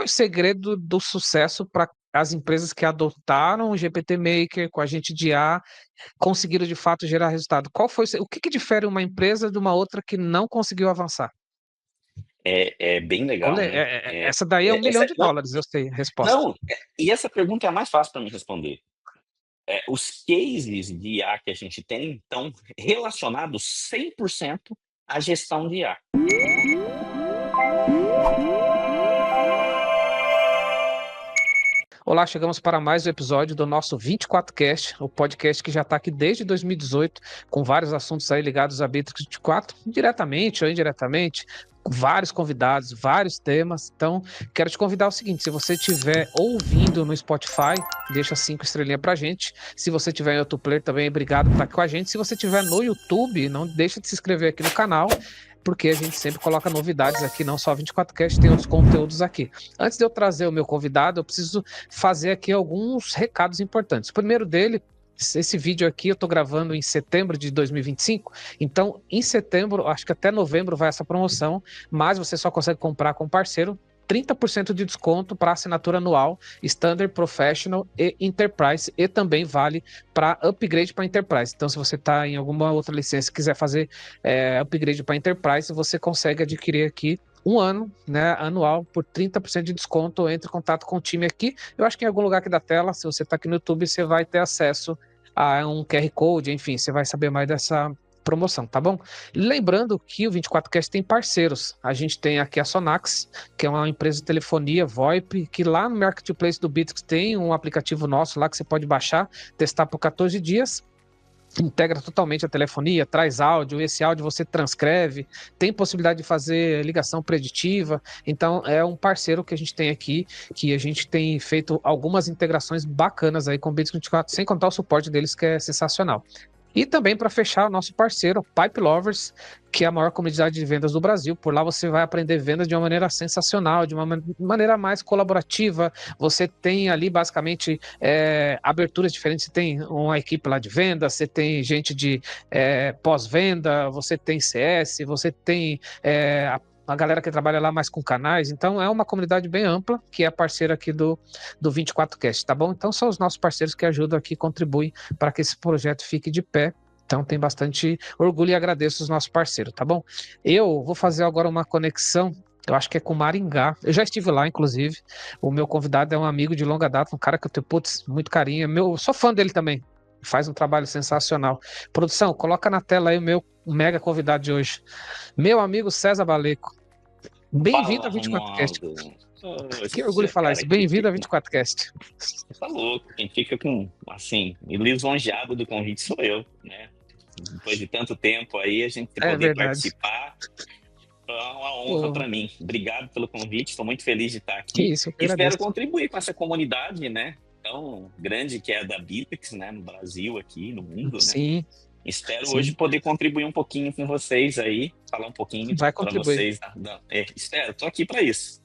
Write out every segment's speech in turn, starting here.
foi o segredo do sucesso para as empresas que adotaram o GPT Maker com agente de IA, conseguiram de fato gerar resultado? Qual foi o que que difere uma empresa de uma outra que não conseguiu avançar? É bem legal, Olha, né. essa daí é Essa não, US$ 1.000.000, eu sei a resposta. não, e essa pergunta é a mais fácil para mim responder. Os cases de IA que a gente tem estão relacionados 100% à gestão de IA. Olá, chegamos para mais um episódio do nosso 24Cast, o podcast que já está aqui desde 2018, com vários assuntos aí ligados à Bitrix 24, diretamente ou indiretamente, com vários convidados, vários temas. Então, quero te convidar ao seguinte: se você estiver ouvindo no Spotify, deixa 5 estrelinhas pra gente. Se você estiver em outro player também, obrigado por estar aqui com a gente. Se você estiver no YouTube, não deixa de se inscrever aqui no canal, porque a gente sempre coloca novidades aqui, não só 24Cast, tem outros conteúdos aqui. Antes de eu trazer o meu convidado, eu preciso fazer aqui alguns recados importantes. O primeiro dele, esse vídeo aqui eu estou gravando em setembro de 2025, então em setembro, acho que até novembro vai essa promoção, mas você só consegue comprar com parceiro. 30% de desconto para assinatura anual, Standard, Professional e Enterprise, e também vale para upgrade para Enterprise. Então, se você está em alguma outra licença e quiser fazer upgrade para Enterprise, você consegue adquirir aqui um ano, né, anual, por 30% de desconto. Entre em contato com o time aqui. Eu acho que em algum lugar aqui da tela, se você está aqui no YouTube, você vai ter acesso a um QR Code, enfim, você vai saber mais dessa promoção, tá bom? Lembrando que o 24Cast tem parceiros. A gente tem aqui a Sonax, que é uma empresa de telefonia VoIP, que lá no Marketplace do Bitrix tem um aplicativo nosso lá que você pode baixar, testar por 14 dias. Integra totalmente a telefonia, traz áudio, esse áudio você transcreve, tem possibilidade de fazer ligação preditiva. Então é um parceiro que a gente tem aqui, que a gente tem feito algumas integrações bacanas aí com o Bits 24, sem contar o suporte deles, que é sensacional. E também para fechar, o nosso parceiro, Pipe Lovers, que é a maior comunidade de vendas do Brasil. Por lá você vai aprender vendas de uma maneira sensacional, de uma maneira mais colaborativa. Você tem ali basicamente aberturas diferentes. Você tem uma equipe lá de vendas, você tem gente de pós-venda, você tem CS, você tem a galera que trabalha lá mais com canais. Então é uma comunidade bem ampla, que é parceira aqui do 24Cast, tá bom? Então são os nossos parceiros que ajudam aqui, contribuem para que esse projeto fique de pé. Então tem bastante orgulho e agradeço os nossos parceiros, tá bom? Eu vou fazer agora uma conexão, eu acho que é com Maringá. Eu já estive lá, inclusive. O meu convidado é um amigo de longa data, um cara que eu tenho, putz, muito carinho. Eu sou fã dele também. Faz um trabalho sensacional. Produção, coloca na tela aí o meu mega convidado de hoje. Meu amigo César Baleco. Bem-vindo Fala, a 24Cast. Romualdo. Que orgulho Poxa, falar cara, isso. Bem-vindo a 24Cast. tá louco. Quem fica com, assim, lisonjeado do convite sou eu, né? Depois de tanto tempo aí, a gente É poder verdade. participar é uma honra Pô, para mim. Obrigado pelo convite, estou muito feliz de estar que aqui. isso, eu que Espero agradeço. contribuir com essa comunidade, né? Tão grande que é a da Bitrix, né? No Brasil, aqui, no mundo, né? Sim, Espero hoje sim. poder contribuir um pouquinho com vocês aí, falar um pouquinho Vai para contribuir. vocês. Espero, estou aqui para isso.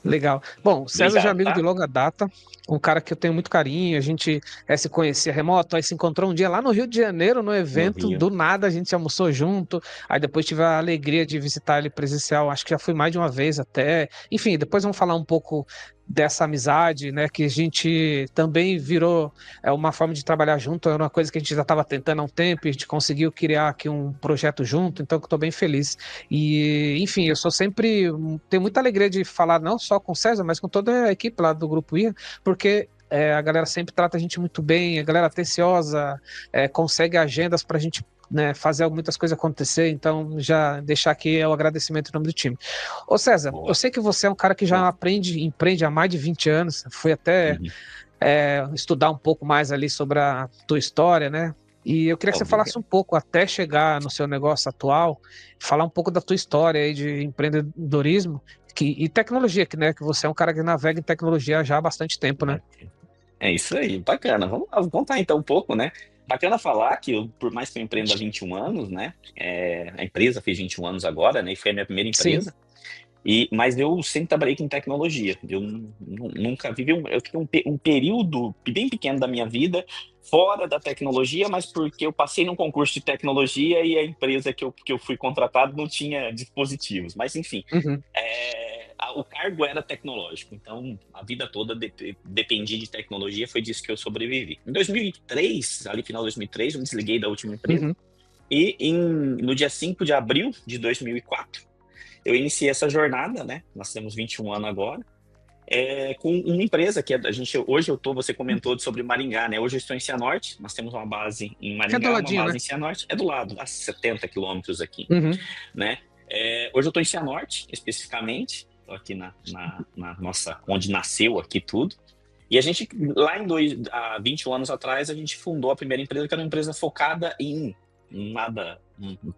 Legal. Bom, o César já é Obrigado, amigo de tá? longa data, um cara que eu tenho muito carinho. A gente se conhecia remoto, aí se encontrou um dia lá no Rio de Janeiro, no No evento. Rio. Do nada a gente almoçou junto, aí depois tive a alegria de visitar ele presencial. Acho que já fui mais de uma vez até. Enfim, depois vamos falar um pouco dessa amizade, né? Que a gente também virou uma forma de trabalhar junto. Era uma coisa que a gente já estava tentando há um tempo, e a gente conseguiu criar aqui um projeto junto, então eu estou bem feliz. E, enfim, eu sou sempre. Tenho muita alegria de falar não só com o César, mas com toda a equipe lá do Grupo IA, porque a galera sempre trata a gente muito bem, a galera atenciosa, consegue agendas para a gente, né, fazer muitas coisas acontecer. Então, já deixar aqui o agradecimento em nome do time. Ô César, eu Boa. sei que você é um cara que já empreende há mais de 20 anos, foi até Uhum. estudar um pouco mais ali sobre a tua história, né? E eu queria que você falasse Obrigado. um pouco, até chegar no seu negócio atual, falar um pouco da tua história aí de empreendedorismo e tecnologia, que, né, que você é um cara que navega em tecnologia já há bastante tempo, né? É isso aí, bacana. Vamos lá, vou contar então um pouco, né? Bacana falar que, por mais que eu empreenda há 21 anos, né? A empresa fez 21 anos agora, né? E foi a minha primeira Sim. empresa. Mas eu sempre trabalhei com tecnologia. Eu nunca vivi eu fiquei um período bem pequeno da minha vida fora da tecnologia, mas porque eu passei num concurso de tecnologia e a empresa que eu fui contratado não tinha dispositivos. Mas enfim, Uhum. o cargo era tecnológico, então a vida toda dependia de tecnologia, foi disso que eu sobrevivi. Em 2003, ali final de 2003, eu me desliguei da última empresa, Uhum. e no dia 5 de abril de 2004, eu iniciei essa jornada, né? Nós temos 21 anos agora, com uma empresa que hoje você comentou sobre Maringá, né? Hoje eu estou em Cianorte, nós temos uma base em É do Maringá, uma ladinho, base né? em Cianorte, é do lado, a 70 quilômetros aqui, Uhum. né? Hoje eu estou em Cianorte, especificamente, estou aqui na nossa, onde nasceu aqui tudo. E a gente, há 21 anos atrás, a gente fundou a primeira empresa, que era uma empresa focada em nada,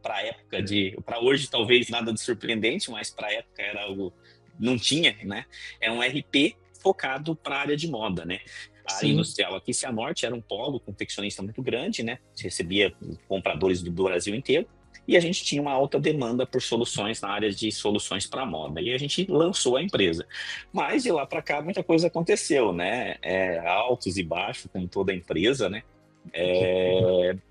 para a época para hoje talvez nada de surpreendente, mas para a época era algo, não tinha, né? É um RP focado para a área de moda, né? A área Sim. industrial aqui, Cianorte, era um polo confeccionista muito grande, né? Recebia compradores do Brasil inteiro. E a gente tinha uma alta demanda por soluções na área de soluções para moda. E a gente lançou a empresa. Mas de lá para cá muita coisa aconteceu, né? Altos e baixos, como toda empresa, né?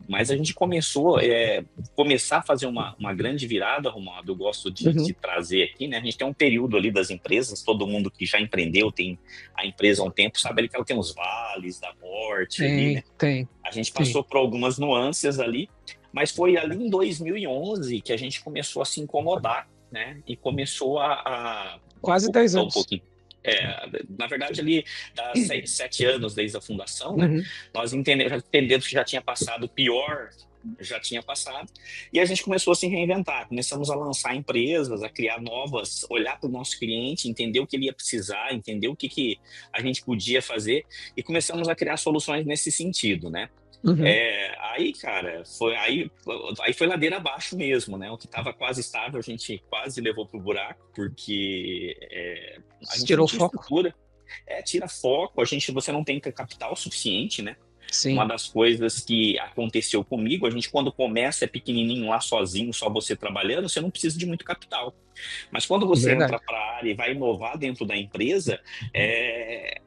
Mas a gente começar a fazer uma grande virada, Romualdo, eu gosto de Uhum. trazer aqui, né? A gente tem um período ali das empresas, todo mundo que já empreendeu, tem a empresa há um tempo, sabe ali que ela tem os vales da morte ali, né? Tem. A gente Sim. passou por algumas nuances ali, mas foi ali em 2011 que a gente começou a se incomodar, né? E começou a Quase 10 focar um anos. pouquinho. Na verdade, ali, há 7 anos desde a fundação, né? Uhum. Nós entendemos que já tinha passado o pior, já tinha passado, e a gente começou a se reinventar. Começamos a lançar empresas, a criar novas, olhar para o nosso cliente, entender o que ele ia precisar, entender o que a gente podia fazer, e começamos a criar soluções nesse sentido, né? Uhum. Aí, cara, aí foi ladeira abaixo mesmo, né? O que estava quase estável, a gente quase levou pro buraco, porque a gente não Tirou tinha foco? estrutura. Tira foco, você não tem capital suficiente, né? Uma Sim. das coisas que aconteceu comigo, a gente quando começa pequenininho lá sozinho, só você trabalhando, você não precisa de muito capital. Mas quando você Verdade. entra para a área e vai inovar dentro da empresa,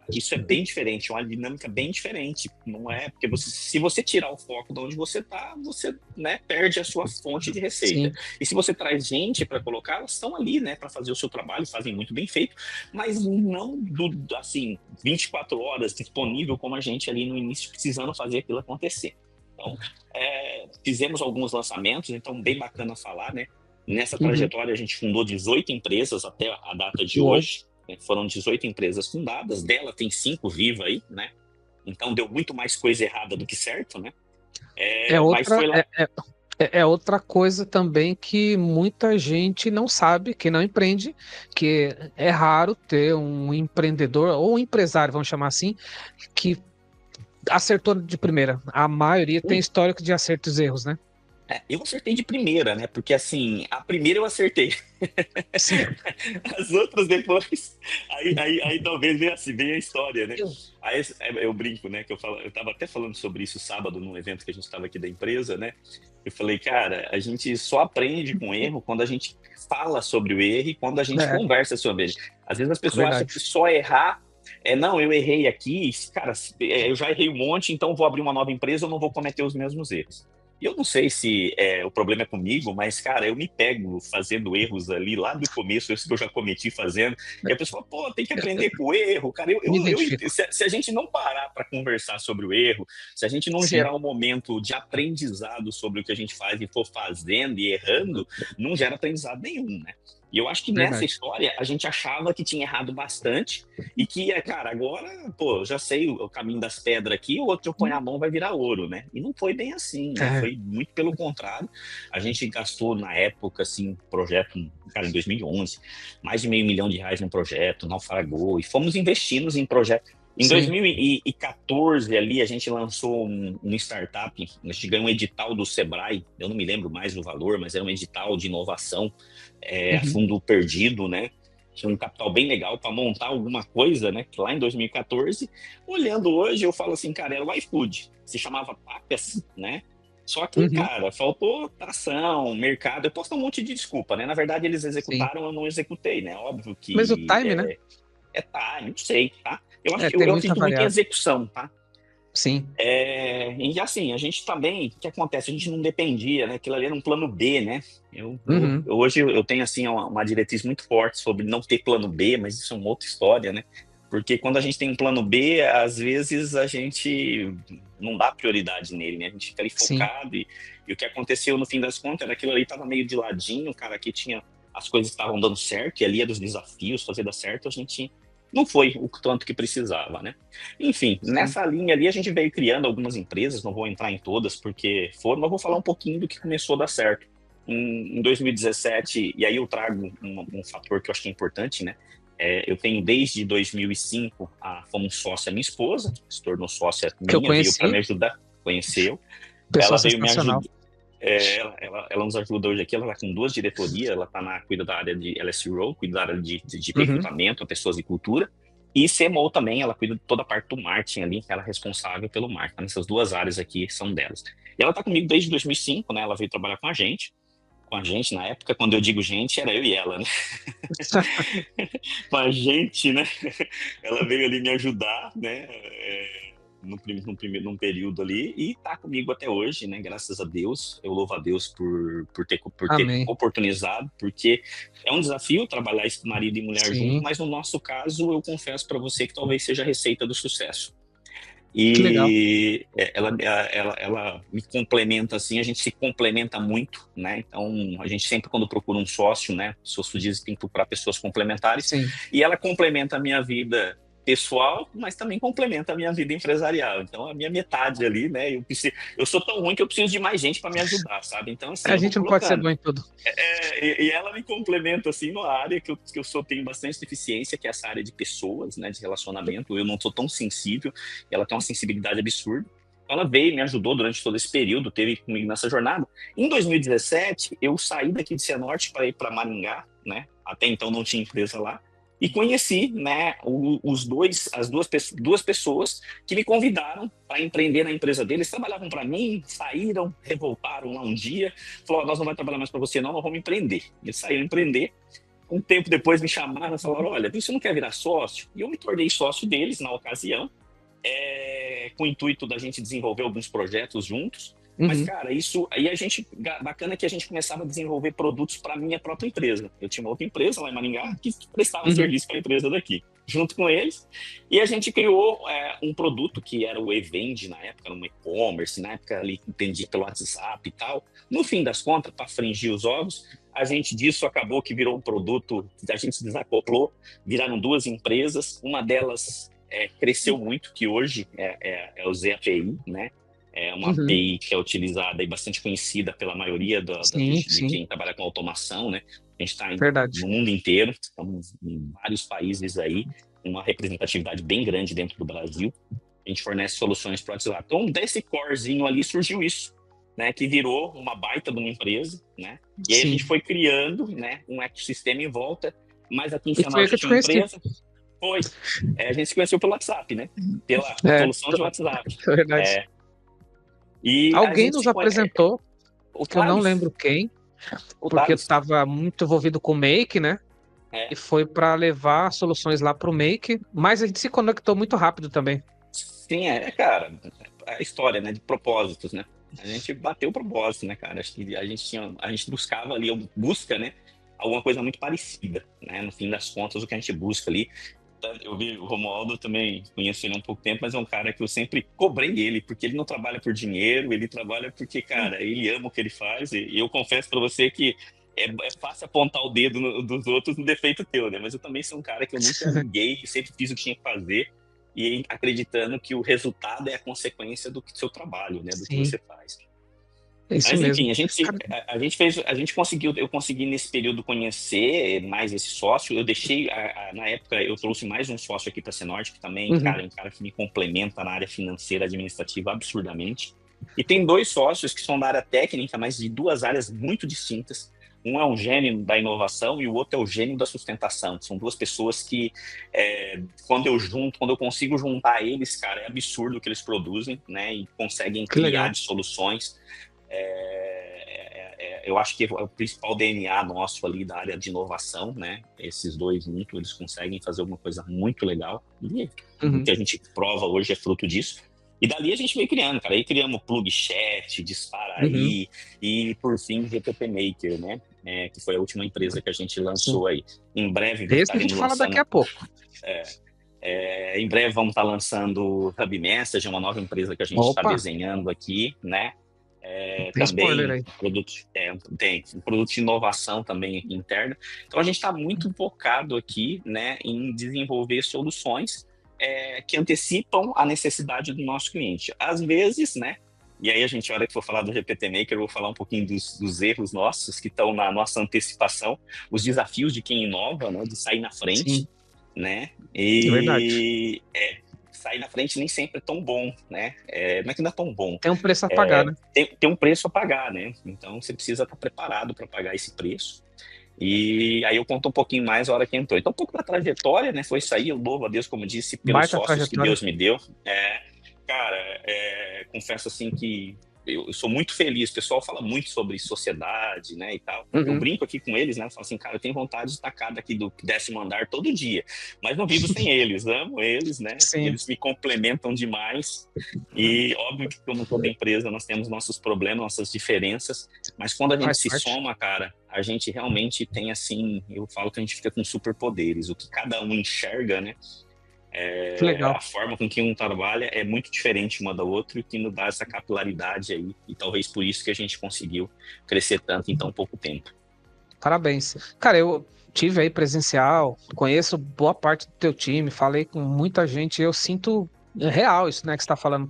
isso é bem diferente, é uma dinâmica bem diferente. Não é porque se você tirar o foco de onde você está, você, né, perde a sua fonte de receita. Sim. E se você traz gente para colocar, elas estão ali, né, para fazer o seu trabalho, fazem muito bem feito, mas não assim 24 horas disponível como a gente ali no início precisando fazer aquilo acontecer. Então, fizemos alguns lançamentos, então bem bacana falar, né? Nessa Uhum. trajetória, a gente fundou 18 empresas até a data de Uou. hoje. Foram 18 empresas fundadas, dela tem 5 vivas aí, né? Então deu muito mais coisa errada do que certo, né? É Mas outra, foi lá. é outra coisa também que muita gente não sabe, que não empreende, que é raro ter um empreendedor ou um empresário, vamos chamar assim, que acertou de primeira. A maioria tem histórico de acertos e erros, né? Eu acertei de primeira, né? Porque assim, a primeira eu acertei. Sim. As outras depois, aí talvez venha a história, né? Eu- Aí eu brinco, né? Que eu tava até falando sobre isso sábado num evento que a gente estava aqui da empresa, né? Eu falei, cara, a gente só aprende com erro quando a gente fala sobre o erro e quando a gente É, conversa sobre ele. Às vezes as pessoas acham que verdade. só errar não, eu errei aqui, cara, eu já errei um monte, então vou abrir uma nova empresa, eu não vou cometer os mesmos erros. E eu não sei se o problema é comigo, mas, cara, eu me pego fazendo erros ali lá do começo, isso que eu já cometi fazendo, e a pessoa, pô, tem que aprender com o erro, cara. Me identifico. Se a gente não parar para conversar sobre o erro, se a gente não Sim. gerar um momento de aprendizado sobre o que a gente faz e for fazendo e errando, não gera aprendizado nenhum, né? E eu acho que nessa Verdade. história a gente achava que tinha errado bastante e que, cara, agora, pô, já sei o caminho das pedras aqui, o outro põe a mão vai virar ouro, né? E não foi bem assim, né? É. Foi muito pelo contrário. A gente gastou na época, assim, projeto, cara, em 2011, mais de R$ 500 mil num projeto, naufragou, e fomos investindo em projetos. Em Sim. 2014, ali, a gente lançou um startup, a gente ganhou um edital do Sebrae, eu não me lembro mais do valor, mas era um edital de inovação, a Uhum. fundo perdido, né? Tinha um capital bem legal para montar alguma coisa, né? Lá em 2014. Olhando hoje, eu falo assim, cara, era o iFood, se chamava Papas, né? Só que, Uhum. cara, faltou tração, mercado. Eu posso dar um monte de desculpa, né? Na verdade, eles Sim. executaram, eu não executei, né? Óbvio Mas o que time, né? tá, não sei, tá? Eu acho que Tem eu muita acredito muito em variável. execução, tá? Sim. E assim, a gente também, o que acontece? A gente não dependia, né? Aquilo ali era um plano B, né? Uhum. Hoje eu tenho assim uma diretriz muito forte sobre não ter plano B, mas isso é uma outra história, né? Porque quando a gente tem um plano B, às vezes a gente não dá prioridade nele, né? A gente fica ali Sim. focado e o que aconteceu no fim das contas era aquilo ali estava meio de ladinho, cara, que tinha as coisas estavam dando certo e ali era os desafios, fazer dar certo, a gente não foi o tanto que precisava, né? Enfim, Sim. nessa linha ali a gente veio criando algumas empresas, não vou entrar em todas porque foram, mas vou falar um pouquinho do que começou a dar certo. Em 2017, e aí eu trago um fator que eu acho que é importante, né? Eu tenho desde 2005 fomos sócia minha esposa, se tornou sócia Que eu minha, veio para me conheci, ajudar, conheceu. pessoa Ela veio me sensacional. ajudar, ela nos ajuda hoje aqui, ela está com 2 diretorias, cuida da área de LSRO, cuida da área de Uhum. recrutamento a pessoas de cultura, e CMO também, ela cuida de toda a parte do marketing ali, ela é responsável pelo marketing. Essas 2 áreas aqui são delas. E ela está comigo desde 2005, né? Ela veio trabalhar com a gente na época, quando eu digo gente, era eu e ela, né? Com a gente, né? Ela veio ali me ajudar, né? Num período ali e tá comigo até hoje, né? Graças a Deus, eu louvo a Deus por ter Amém. oportunizado, porque é um desafio trabalhar esse marido e mulher junto, Sim. mas no nosso caso, eu confesso para você que talvez seja a receita do sucesso. Que legal. E ela me complementa assim, a gente se complementa muito, né? Então, a gente sempre quando procura um sócio, né? Sócio diz que tem que procurar pessoas complementares, Sim. e ela complementa a minha vida pessoal, mas também complementa a minha vida empresarial. Então, a minha metade ali, né? Eu sou tão ruim que eu preciso de mais gente para me ajudar, sabe? Então, assim, A eu vou gente não pode ser colocando. bom em tudo. E ela me complementa assim numa área que eu sou, tenho bastante deficiência, que é essa área de pessoas, né, de relacionamento. Eu não sou tão sensível, ela tem uma sensibilidade absurda. Ela veio, me ajudou durante todo esse período, teve comigo nessa jornada. Em 2017, eu saí daqui de Cianorte para ir para Maringá, né? Até então não tinha empresa lá. E conheci, né, duas pessoas que me convidaram para empreender na empresa deles. Trabalhavam para mim, saíram, revoltaram lá um dia, falou: nós não vamos trabalhar mais para você, não, nós vamos empreender. Eles saíram empreender. Um tempo depois me chamaram e falaram: olha, você não quer virar sócio? E eu me tornei sócio deles na ocasião, com o intuito da gente desenvolver alguns projetos juntos. Mas, Uhum. cara, isso aí bacana que a gente começava a desenvolver produtos para minha própria empresa. Eu tinha uma outra empresa lá em Maringá que prestava Uhum. serviço para a empresa daqui, junto com eles. E a gente criou um produto que era o eVend na época, no e-commerce, na época ali entendi pelo WhatsApp e tal. No fim das contas, para fringir os ovos, a gente disso acabou que virou um produto, a gente se desacoplou, viraram 2 empresas, uma delas cresceu muito, que hoje é o ZAPI, né? É uma Uhum. API que é utilizada e bastante conhecida pela maioria Sim, de sim. quem trabalha com automação, né? A gente está Verdade. no mundo inteiro, estamos em vários países aí, uma representatividade bem grande dentro do Brasil. A gente fornece soluções para o WhatsApp. Então, desse corezinho ali surgiu isso, né? Que virou uma baita de uma empresa, né? E aí a gente Sim. foi criando, né? Um ecossistema em volta. Mas aqui em E foi aí que Cianorte eu te tinha uma conheci. empresa, a gente se conheceu pelo WhatsApp, né? Pela É, solução de WhatsApp. verdade. É, e a Alguém gente nos se conhece. apresentou, O que eu não Thales, lembro quem, o porque eu Thales, estava muito envolvido com o Make, né? E é, foi para levar soluções lá para o Make, mas a gente se conectou muito rápido também. sim, cara, a história, né, de propósitos, né? A gente bateu o propósito, né, cara? Acho que a gente buscava ali, busca, né, alguma coisa muito parecida, né? No fim das contas, o que a gente busca ali. Eu vi o Romualdo também, conheço ele há um pouco tempo, mas é um cara que eu sempre cobrei ele, porque ele não trabalha por dinheiro, ele trabalha porque, cara, ele ama o que ele faz, e eu confesso para você que é fácil apontar o dedo dos outros no defeito teu, né? Mas eu também sou um cara que eu nunca liguei, sempre fiz o que tinha que fazer, e acreditando que o resultado é a consequência do seu trabalho, né? Do que Sim, você faz. é isso Mas mesmo. enfim, Cara, a gente conseguiu, eu consegui nesse período conhecer mais esse sócio. Eu deixei, na época, eu trouxe mais um sócio aqui para a Cianorte, que também, uhum. cara, é um cara que me complementa na área financeira, administrativa absurdamente. E tem 2 sócios que são da área técnica, mas de 2 áreas muito distintas. Um é um gênio da inovação e o outro é o gênio da sustentação. São 2 pessoas que, quando eu consigo juntar eles, cara, é absurdo o que eles produzem, né? E conseguem Que criar legal. de soluções. Eu acho que é o principal DNA nosso ali da área de inovação, né? Esses 2 juntos, eles conseguem fazer uma coisa muito legal. E o Uhum. que a gente prova hoje é fruto disso. E dali a gente veio criando, cara. Aí criamos Plug Chat, Dispara Uhum, aí, e por fim GPT Maker, né? Que foi a última empresa que a gente sim. lançou aí. Em breve Esse a gente estaremos fala daqui lançando. a pouco. Em breve vamos estar lançando o Hub Message, uma nova empresa que a gente está Opa, desenhando aqui, né? tem spoiler Também aí. tem um produto de inovação também aqui interno. Então a gente está muito focado aqui, né, em desenvolver soluções que antecipam a necessidade do nosso cliente. Às vezes, né? E aí a gente, a hora que for falar do GPT Maker, eu vou falar um pouquinho dos erros nossos que estão na nossa antecipação, os desafios de quem inova, né, de sair na frente, Sim, né? é verdade. E sair na frente nem sempre é tão bom, né? Não é que não é tão bom. Tem um preço a pagar, né? Tem um preço a pagar, né? Então você precisa estar preparado para pagar esse preço. E aí eu conto um pouquinho mais a hora que entrou. Então, um pouco da trajetória, né? Foi isso aí. Eu louvo a Deus, como disse, pelos Baita sócios que trajetória. Deus me deu. Cara, confesso assim que eu sou muito feliz. O pessoal fala muito sobre sociedade, né, e tal. Eu Uhum, brinco aqui com eles, né? Eu falo assim, cara, eu tenho vontade de tacar daqui do 10º andar todo dia, mas não vivo sem eles. Amo eles, né? sim, Eles me complementam demais. E óbvio que, como toda empresa, nós temos nossos problemas, nossas diferenças, mas quando a gente faz se parte. soma, cara, a gente realmente tem assim, eu falo que a gente fica com superpoderes. O que cada um enxerga, né? Que legal. A forma com que um trabalha é muito diferente uma da outra e que nos dá essa capilaridade aí. E talvez por isso que a gente conseguiu crescer tanto em tão pouco tempo. Parabéns. Cara, eu tive aí presencial, conheço boa parte do teu time, falei com muita gente, eu sinto real isso, né, que você está falando.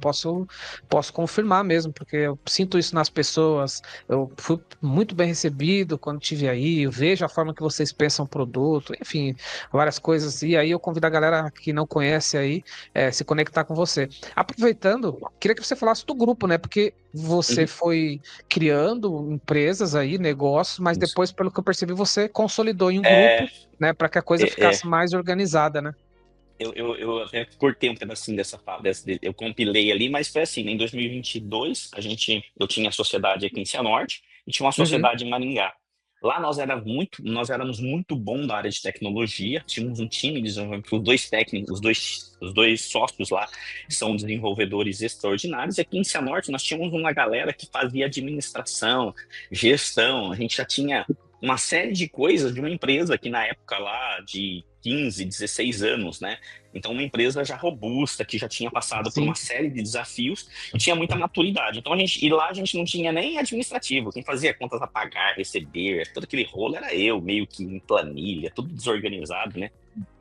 Posso confirmar mesmo, porque eu sinto isso nas pessoas. Eu fui muito bem recebido quando tive aí, eu vejo a forma que vocês pensam o produto, enfim, várias coisas. E aí eu convido a galera que não conhece aí, se conectar com você. Aproveitando, queria que você falasse do grupo, né, porque você Uhum. foi criando empresas aí, negócios, mas Isso. depois, pelo que eu percebi, você consolidou em um É, grupo, né, para que a coisa é, é, ficasse mais organizada, né? eu até cortei um pedacinho eu compilei ali, mas foi assim, né, em 2022, eu tinha a sociedade aqui em Cianorte e tinha uma Uhum, sociedade em Maringá. Lá nós éramos muito bom da área de tecnologia, tínhamos um time de desenvolvimento, os dois técnicos, os dois sócios lá são desenvolvedores extraordinários, e aqui em Cianorte nós tínhamos uma galera que fazia administração, gestão, a gente já tinha uma série de coisas de uma empresa que na época lá de 15, 16 anos, né? Então, uma empresa já robusta, que já tinha passado por uma sim. série de desafios e tinha muita maturidade. Então, e lá a gente não tinha nem administrativo. Quem fazia contas a pagar, receber, todo aquele rolo era eu, meio que em planilha, tudo desorganizado, né?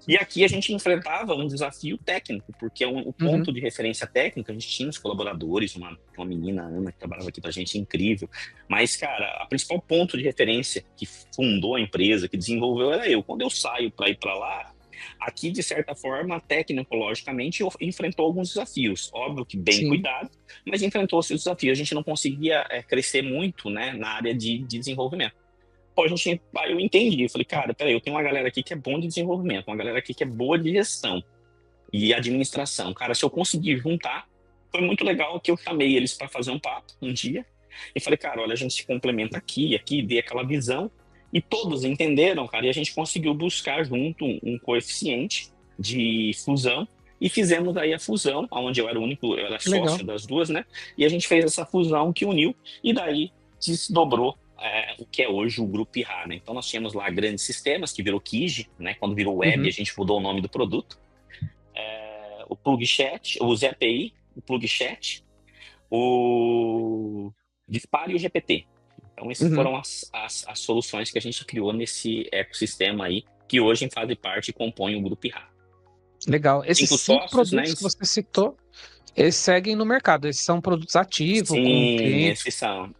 E aqui a gente enfrentava um desafio técnico, porque o Uhum, ponto de referência técnica, a gente tinha os colaboradores, uma menina, Ana, que trabalhava aqui pra gente, incrível. Mas, cara, a principal ponto de referência que fundou a empresa, que desenvolveu, era eu. Quando eu saio para ir para lá, aqui, de certa forma, tecnologicamente, enfrentou alguns desafios. Óbvio que bem sim. cuidado, mas enfrentou esses desafios. A gente não conseguia crescer muito, né, na área de desenvolvimento. Pô, aí eu entendi, eu falei, cara, peraí, eu tenho uma galera aqui que é bom de desenvolvimento, uma galera aqui que é boa de gestão e administração. Cara, se eu conseguir juntar, foi muito legal que eu chamei eles para fazer um papo um dia e falei, cara, olha, a gente se complementa aqui, dei aquela visão e todos entenderam, cara, e a gente conseguiu buscar junto um coeficiente de fusão e fizemos aí a fusão, onde eu era o único, eu era Que legal. sócio das duas, né? E a gente fez essa fusão que uniu e daí desdobrou o que é hoje o Grupo IRA, né? Então nós tínhamos lá grandes sistemas, que virou Kiji, né? Quando virou Web, a Uhum, gente mudou o nome do produto. O Plug Chat, o ZPI, o Plug Chat, o Dispare e o GPT. Então essas uhum. foram as soluções que a gente criou nesse ecossistema aí, que hoje faz parte e compõe o Grupo IRA. Legal. Esses 5 cinco sócios, né? produtos que você citou, eles seguem no mercado. Esses são produtos ativos, com Sim, cliente. esses são.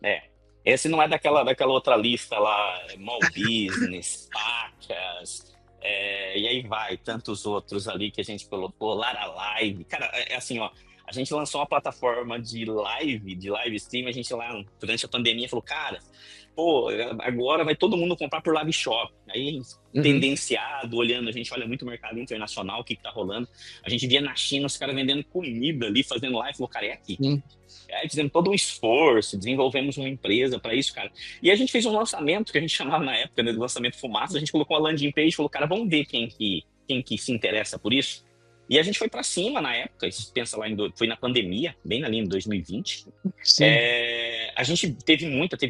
Esse não é daquela outra lista lá, Mall Business, Pacas, e aí vai, tantos outros ali que a gente colocou, Lara Live. Cara, é assim, ó, a gente lançou uma plataforma de live stream, a gente lá, durante a pandemia, falou, cara, pô, agora vai todo mundo comprar por live shop. Aí, Uhum, tendenciado, olhando, a gente olha muito o mercado internacional, o que tá rolando. A gente via na China os caras vendendo comida ali, fazendo live, falou, cara, é aqui. sim. Aí fizemos todo um esforço, desenvolvemos uma empresa para isso, cara. E a gente fez um lançamento, que a gente chamava na época, né, do lançamento fumaça, a gente colocou uma landing page e falou, cara, vamos ver quem que se interessa por isso. E a gente foi para cima na época, pensa lá, foi na pandemia, bem ali em 2020. Sim. A gente teve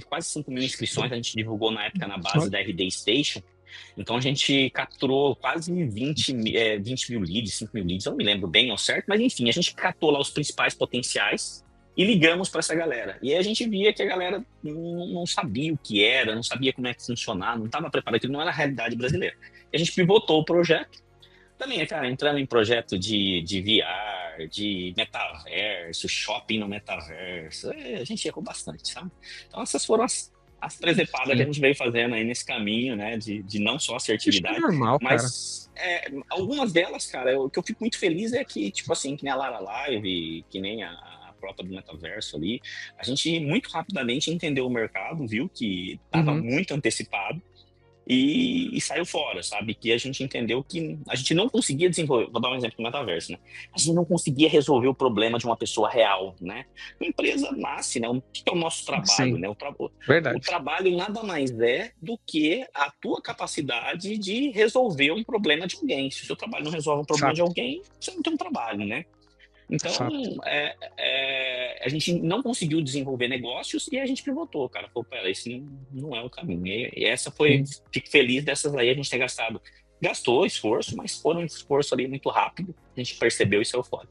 quase 5 mil inscrições, a gente divulgou na época na base da RD Station. Então a gente capturou quase 20 mil leads, 5 mil leads, eu não me lembro bem ao certo, mas enfim, a gente catou lá os principais potenciais e ligamos para essa galera. E aí a gente via que a galera não sabia o que era, não sabia como é que funcionava, não estava preparado, aquilo não era a realidade brasileira. E a gente pivotou o projeto. Também, cara, entrando em projeto de VR, de metaverso, shopping no metaverso, a gente errou bastante, sabe? Então essas foram as presepadas que a gente veio fazendo aí nesse caminho, né, de não só Acho que é assertividade, normal, cara. mas algumas delas, cara, o que eu fico muito feliz é que, tipo assim, que nem a Lara Live, que nem a própria do metaverso ali, a gente muito rapidamente entendeu o mercado, viu que estava muito antecipado, e saiu fora, sabe? Que a gente entendeu que a gente não conseguia desenvolver, vou dar um exemplo do metaverso, né? A gente não conseguia resolver o problema de uma pessoa real, né? A empresa nasce, né? O que é o nosso trabalho, Sim, né? O verdade. trabalho nada mais é do que a tua capacidade de resolver um problema de alguém. Se o seu trabalho não resolve um problema de Fato, alguém, você não tem um trabalho, né? Então, fato. a gente não conseguiu desenvolver negócios e a gente pivotou, cara. Pô, pera, esse não é o caminho. E essa foi, Sim. fico feliz dessas aí a gente ter gastou esforço, mas foi um esforço ali muito rápido, a gente percebeu e saiu fora.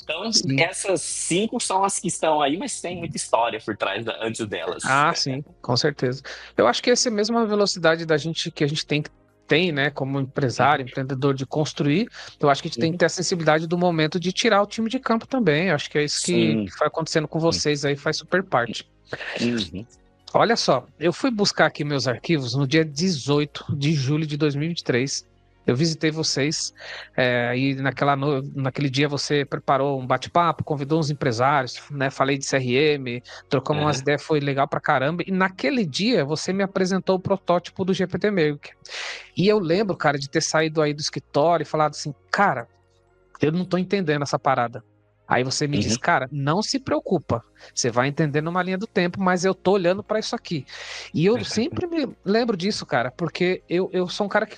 Então, Sim. essas 5 são as que estão aí, mas tem muita história por trás antes delas. Ah, sim, com certeza. Eu acho que essa é a mesma velocidade da gente que a gente tem, né, como empresário, empreendedor de construir. Eu acho que a gente tem que ter a sensibilidade do momento de tirar o time de campo também. Eu acho que é isso que Sim. foi acontecendo com vocês aí, faz super parte. Uhum. Olha só, eu fui buscar aqui meus arquivos no dia 18 de julho de 2023. Eu visitei vocês, e naquele dia você preparou um bate-papo, convidou uns empresários, né? Falei de CRM, trocamos umas Uhum. ideias, foi legal pra caramba. E naquele dia você me apresentou o protótipo do GPT Maker. E eu lembro, cara, de ter saído aí do escritório e falado assim, cara, eu não tô entendendo essa parada. Aí você me diz, Uhum. cara, não se preocupa, você vai entender numa linha do tempo, mas eu tô olhando para isso aqui. E eu sempre me lembro disso, cara, porque eu sou um cara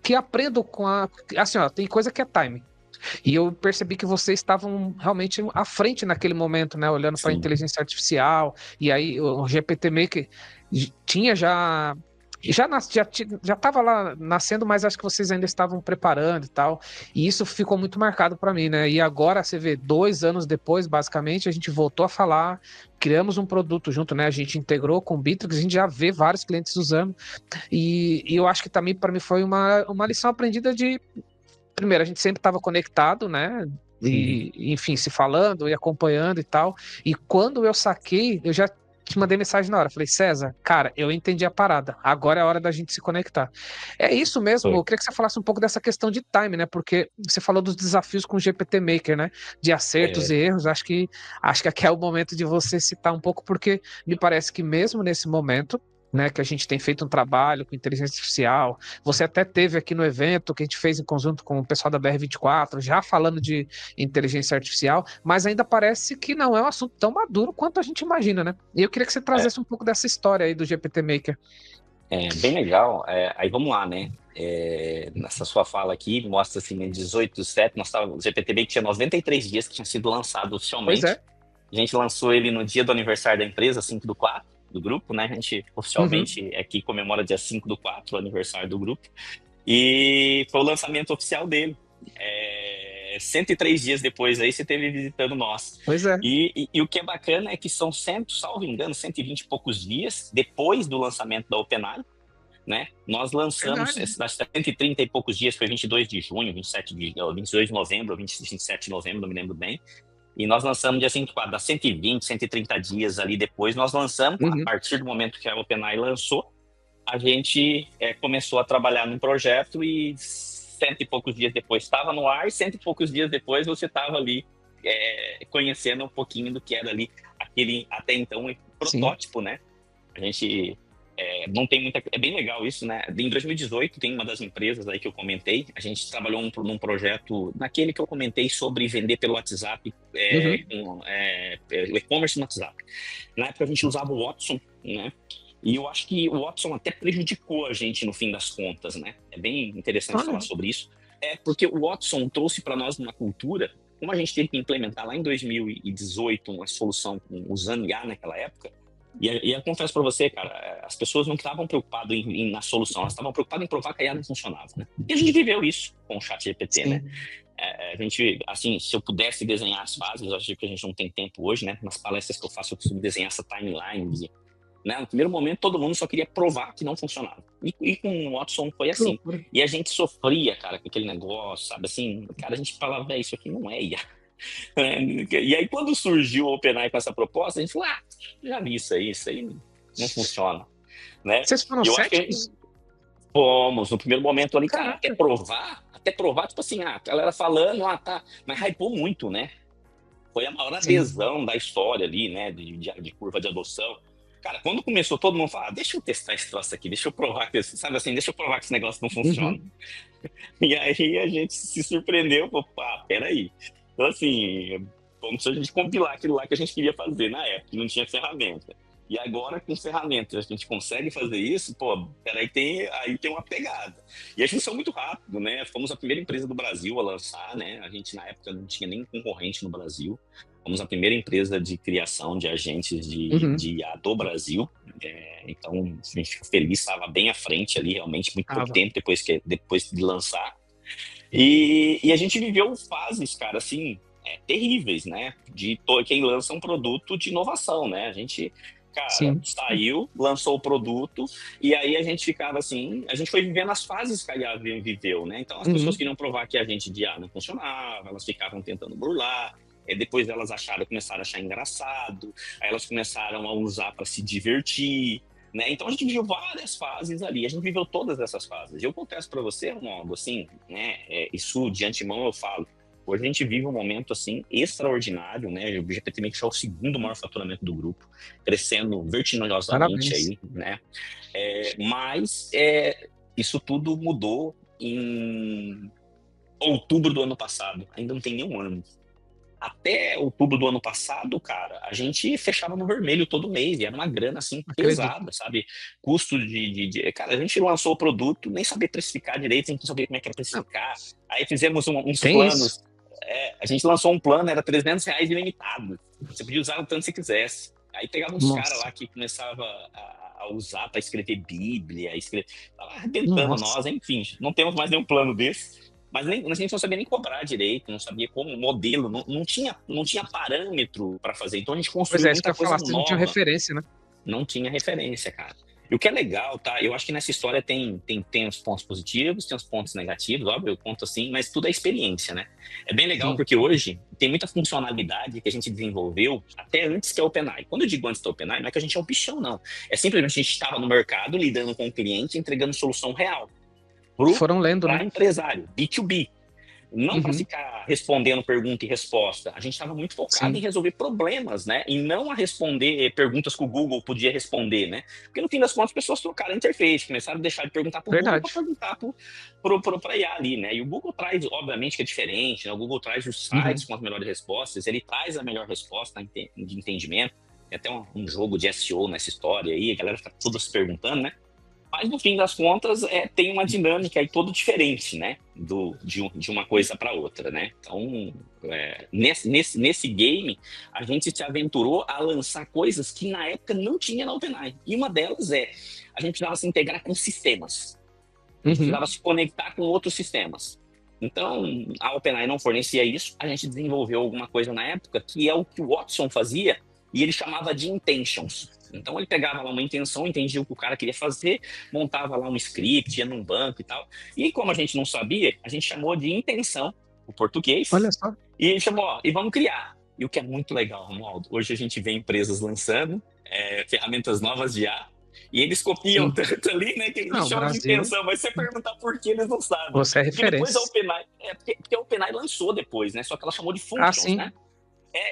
que aprendo com a. Assim, ó, tem coisa que é time. E eu percebi que vocês estavam realmente à frente naquele momento, né? Olhando para a Sim. inteligência artificial, e aí o GPT Maker tinha já estava lá nascendo, mas acho que vocês ainda estavam preparando e tal. E isso ficou muito marcado para mim, né? E agora você vê, 2 anos depois, basicamente, a gente voltou a falar, criamos um produto junto, né? A gente integrou com o Bitrix, a gente já vê vários clientes usando. E eu acho que também para mim foi uma lição aprendida de. Primeiro, a gente sempre estava conectado, né? Uhum. E, enfim, se falando e acompanhando e tal. E quando eu saquei, eu já te mandei mensagem na hora. Falei, César, cara, eu entendi a parada. Agora é a hora da gente se conectar. É isso mesmo. Eu Foi. queria que você falasse um pouco dessa questão de time, né? Porque você falou dos desafios com o GPT Maker, né? De acertos e É. erros. Acho que aqui é o momento de você citar um pouco, porque me parece que mesmo nesse momento, né, que a gente tem feito um trabalho com inteligência artificial. Você até teve aqui no evento que a gente fez em conjunto com o pessoal da BR24, já falando de inteligência artificial, mas ainda parece que não é um assunto tão maduro quanto a gente imagina, né? E eu queria que você É. trazesse um pouco dessa história aí do GPT Maker. Bem legal. Aí vamos lá, né? Nessa sua fala aqui, mostra assim, em 18/7, o GPTB que tinha 93 dias que tinha sido lançado Pois oficialmente. é. A gente lançou ele no dia do aniversário da empresa, 5/4, do grupo, né? A gente Uhum. oficialmente aqui comemora dia 5/4, o aniversário do grupo. E foi o lançamento oficial dele. 103 dias depois aí você teve visitando nós. Pois é. E o que é bacana é que são, salvo engano, 120 e poucos dias depois do lançamento da OpenAI, né? Nós lançamos, Verdade. das 130 e poucos dias, foi 22 de junho, 22 de novembro, 27 de novembro, não me lembro bem. E nós lançamos dia 5/4, das 120, 130 dias ali depois, nós lançamos, a Uhum. partir do momento que a OpenAI lançou, a gente começou a trabalhar num projeto e 100 e poucos dias depois estava no ar, 100 e poucos dias depois você estava ali conhecendo um pouquinho do que era ali aquele, até então, Sim. protótipo, né? A gente não tem muita... É bem legal isso, né? Em 2018, tem uma das empresas aí que eu comentei, a gente trabalhou num projeto, naquele que eu comentei sobre vender pelo WhatsApp, Uhum. o e-commerce no WhatsApp. Na época a gente usava o Watson, né? E eu acho que o Watson até prejudicou a gente no fim das contas, né? É bem interessante falar Olha. sobre isso. É porque o Watson trouxe para nós uma cultura, como a gente teve que implementar lá em 2018 uma solução usando IA naquela época, e eu confesso para você, cara, as pessoas não estavam preocupadas na solução, elas estavam preocupadas em provar que a IA não funcionava, né? E a gente viveu isso com o chat GPT, né? A gente, assim, se eu pudesse desenhar as fases, eu acho que a gente não tem tempo hoje, né? Nas palestras que eu faço, eu costumo desenhar essa timeline, né? No primeiro momento, todo mundo só queria provar que não funcionava. E com o Watson foi assim. E a gente sofria, cara, com aquele negócio, sabe? Assim, cara, a gente falava, velho, isso aqui não é IA. E aí, quando surgiu o OpenAI com essa proposta, a gente falou, já vi isso aí não funciona, né? Vocês foram E eu acho que céticos? fomos, no primeiro momento ali, cara, até provar, tipo assim, a galera falando, tá, mas hypou muito, né? Foi a maior adesão da história ali, né, de curva de adoção. Cara, quando começou, todo mundo falava, deixa eu testar esse troço aqui, deixa eu provar que, sabe assim, deixa eu provar que esse negócio não funciona. E aí a gente se surpreendeu, peraí. Então, assim, como se a gente compilar aquilo lá que a gente queria fazer na época, não tinha ferramenta. E agora, com ferramentas, a gente consegue fazer isso, aí tem uma pegada. E a gente saiu muito rápido, né? Fomos a primeira empresa do Brasil a lançar, né? A gente, na época, não tinha nem concorrente no Brasil. Fomos a primeira empresa de criação de agentes de IA do Brasil. Então, a gente ficou feliz, estava bem à frente ali, realmente, muito pouco tempo depois de lançar. E a gente viveu fases, cara, assim, terríveis, né? De quem lança um produto de inovação, né? A gente, cara, saiu, lançou o produto, e aí a gente ficava assim, a gente foi vivendo as fases que a IA viveu, né? Então as pessoas queriam provar que a gente de IA não funcionava, elas ficavam tentando burlar, depois elas começaram a achar engraçado, aí elas começaram a usar para se divertir, né? Então a gente viveu várias fases ali, a gente viveu todas essas fases. Eu confesso para você, Ronaldo, assim, né? Isso de antemão eu falo. Hoje a gente vive um momento assim extraordinário, né? O GPT Mix é o segundo maior faturamento do grupo, crescendo vertiginosamente aí, né? Mas isso tudo mudou em outubro do ano passado. Ainda não tem nem um ano. Até outubro do ano passado, cara, a gente fechava no vermelho todo mês, e era uma grana, assim, pesada, sabe? Custo Cara, a gente lançou o produto, nem sabia precificar direito, a gente não sabia como é que era precificar. Aí fizemos uns planos. A gente lançou um plano, era R$300 ilimitado. Você podia usar o tanto que você quisesse. Aí pegava uns caras lá que começava a usar para escrever Bíblia, tava arrebentando nós, enfim, não temos mais nenhum plano desse. Mas a gente não sabia nem cobrar direito, não sabia como, modelo, não tinha parâmetro para fazer. Então a gente construiu muita coisa nova. Não tinha referência, né? Não tinha referência, cara. E o que é legal, tá? Eu acho que nessa história tem os pontos positivos, tem os pontos negativos, óbvio, eu conto assim, mas tudo é experiência, né? É bem legal porque hoje tem muita funcionalidade que a gente desenvolveu até antes que a OpenAI. Quando eu digo antes da OpenAI, não é que a gente é um bichão, não. É simplesmente a gente estava no mercado lidando com o cliente, entregando solução real. Foram lendo, para né? empresário, B2B. Não para ficar respondendo pergunta e resposta. A gente estava muito focado em resolver problemas, né? E não a responder perguntas que o Google podia responder, né? Porque no fim das contas, as pessoas trocaram a interface, começaram a deixar de perguntar para o Google para perguntar para a IA ali, né? E o Google traz, obviamente, que é diferente, né? O Google traz os sites com as melhores respostas, ele traz a melhor resposta de entendimento. Tem até um jogo de SEO nessa história aí, a galera fica toda se perguntando, né? Mas, no fim das contas, tem uma dinâmica aí toda diferente, né? De uma coisa para outra, né? Então, nesse game, a gente se aventurou a lançar coisas que, na época, não tinha na OpenAI. E uma delas a gente precisava se integrar com sistemas. A gente precisava se conectar com outros sistemas. Então, a OpenAI não fornecia isso. A gente desenvolveu alguma coisa na época que é o que o Watson fazia, e ele chamava de intentions. Então ele pegava lá uma intenção, entendia o que o cara queria fazer, montava lá um script, ia num banco e tal. E como a gente não sabia, a gente chamou de intenção, o português. Olha só. E ele chamou, e vamos criar. E o que é muito legal, Romualdo, hoje a gente vê empresas lançando ferramentas novas de IA, e eles copiam tanto ali, né, que eles chamam de intenção, mas se você perguntar por que, eles não sabem. Você é referência. Porque depois a OpenAI, porque a OpenAI lançou depois, né, só que ela chamou de functions, né?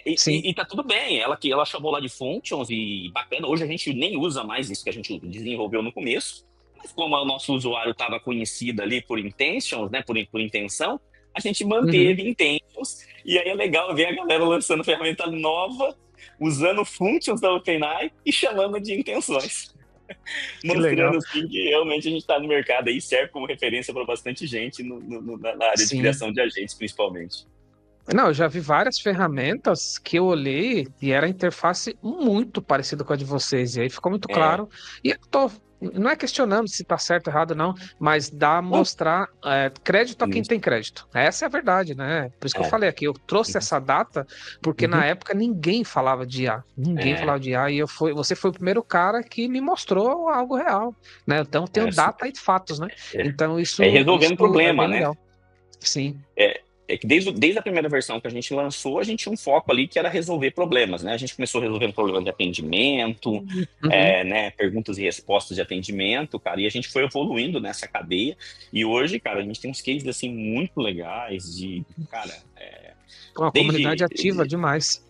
E tá tudo bem, ela chamou lá de functions e bacana, hoje a gente nem usa mais isso que a gente desenvolveu no começo, mas como o nosso usuário estava conhecido ali por intentions, né, por intenção, a gente manteve intentions, e aí é legal ver a galera lançando ferramenta nova, usando functions da OpenAI e chamando de intenções. Que legal. mostrando assim que realmente a gente está no mercado aí, serve como referência para bastante gente na área de Sim. criação de agentes, principalmente. Não, eu já vi várias ferramentas que eu olhei e era a interface muito parecida com a de vocês, e aí ficou muito É, claro. E eu tô, não é questionando se tá certo ou errado, não, mas dá a não, mostrar crédito a quem tem crédito. Essa é a verdade, né? Por isso que eu é, falei aqui, eu trouxe essa data, porque na uhum, época ninguém falava de IA. Ninguém é, falava de IA, você foi o primeiro cara que me mostrou algo real, né? Então eu tenho é, data e fatos, né? é, Então é isso resolvendo é problema, bem né? legal. Sim. É que desde a primeira versão que a gente lançou, a gente tinha um foco ali que era resolver problemas, né? A gente começou resolvendo problemas de atendimento, Uhum. né? Perguntas e respostas de atendimento, cara, e a gente foi evoluindo nessa cadeia. E hoje, cara, a gente tem uns cases assim muito legais de, cara, Uma comunidade ativa desde demais.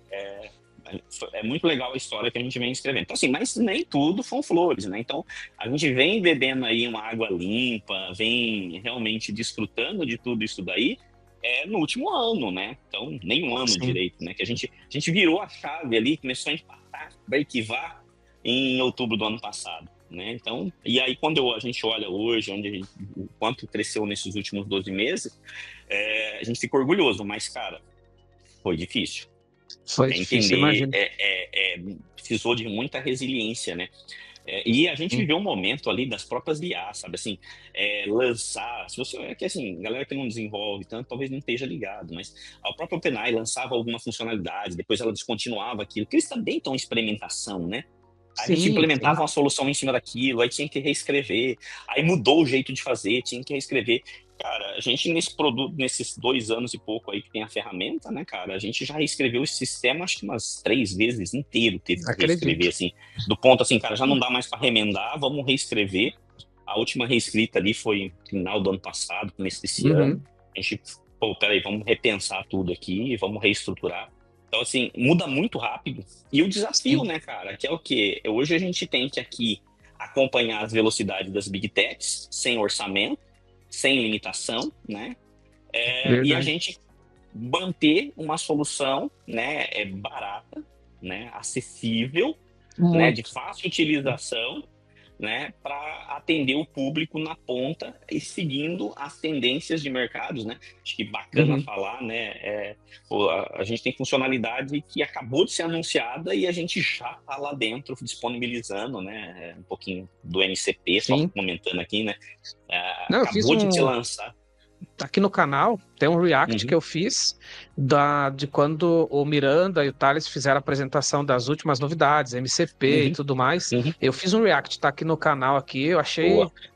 é muito legal a história que a gente vem escrevendo. Então, assim, mas nem tudo são flores, né? Então, a gente vem bebendo aí uma água limpa, vem realmente desfrutando de tudo isso daí no último ano, né? Então, nem um ano Sim. direito, né? Que a gente virou a chave ali, começou a empatar, arquivar em outubro do ano passado, né? Então, e aí quando a gente olha hoje, o quanto cresceu nesses últimos 12 meses, a gente fica orgulhoso, mas, cara, foi difícil. Foi difícil, Entender, imagino. precisou de muita resiliência, né? E a gente Sim. viveu um momento ali das próprias IAs, sabe assim, lançar, se você é que assim, galera que não desenvolve tanto, talvez não esteja ligado, mas a própria OpenAI lançava alguma funcionalidade, depois ela descontinuava aquilo, porque eles também estão em experimentação, né? A gente Sim, sim. implementava uma solução em cima daquilo, aí tinha que reescrever, aí mudou o jeito de fazer, tinha que reescrever. Cara, a gente nesse produto, nesses 2 anos e pouco aí que tem a ferramenta, né, cara, a gente já reescreveu esse sistema acho que umas 3 vezes inteiro, teve que reescrever, Acredito. assim, do ponto assim, cara, já não dá mais para remendar, vamos reescrever. A última reescrita ali foi no final do ano passado, começo desse ano. Uhum. A gente, pô, peraí, vamos repensar tudo aqui, vamos reestruturar. Então, assim, muda muito rápido. E o desafio, Sim, né, cara, que é o quê? Hoje a gente tem que aqui acompanhar as velocidades das Big Techs, sem orçamento, sem limitação, né? E a verdade. gente manter uma solução, né, barata, né, acessível, né, de Muito. fácil utilização, né, para atender o público na ponta e seguindo as tendências de mercados, né? Acho que bacana Uhum. falar, né? Pô, a gente tem funcionalidade que acabou de ser anunciada e a gente já está lá dentro disponibilizando, né? Um pouquinho do MCP, só Sim. comentando aqui, né? Não, eu fiz Acabou de ser um. lançado. Aqui no canal tem um react que Uhum, eu fiz de quando o Miranda e o Thales fizeram a apresentação das últimas novidades, MCP e uhum, tudo mais. uhum. Eu fiz um react, tá aqui no canal aqui. Eu Boa. achei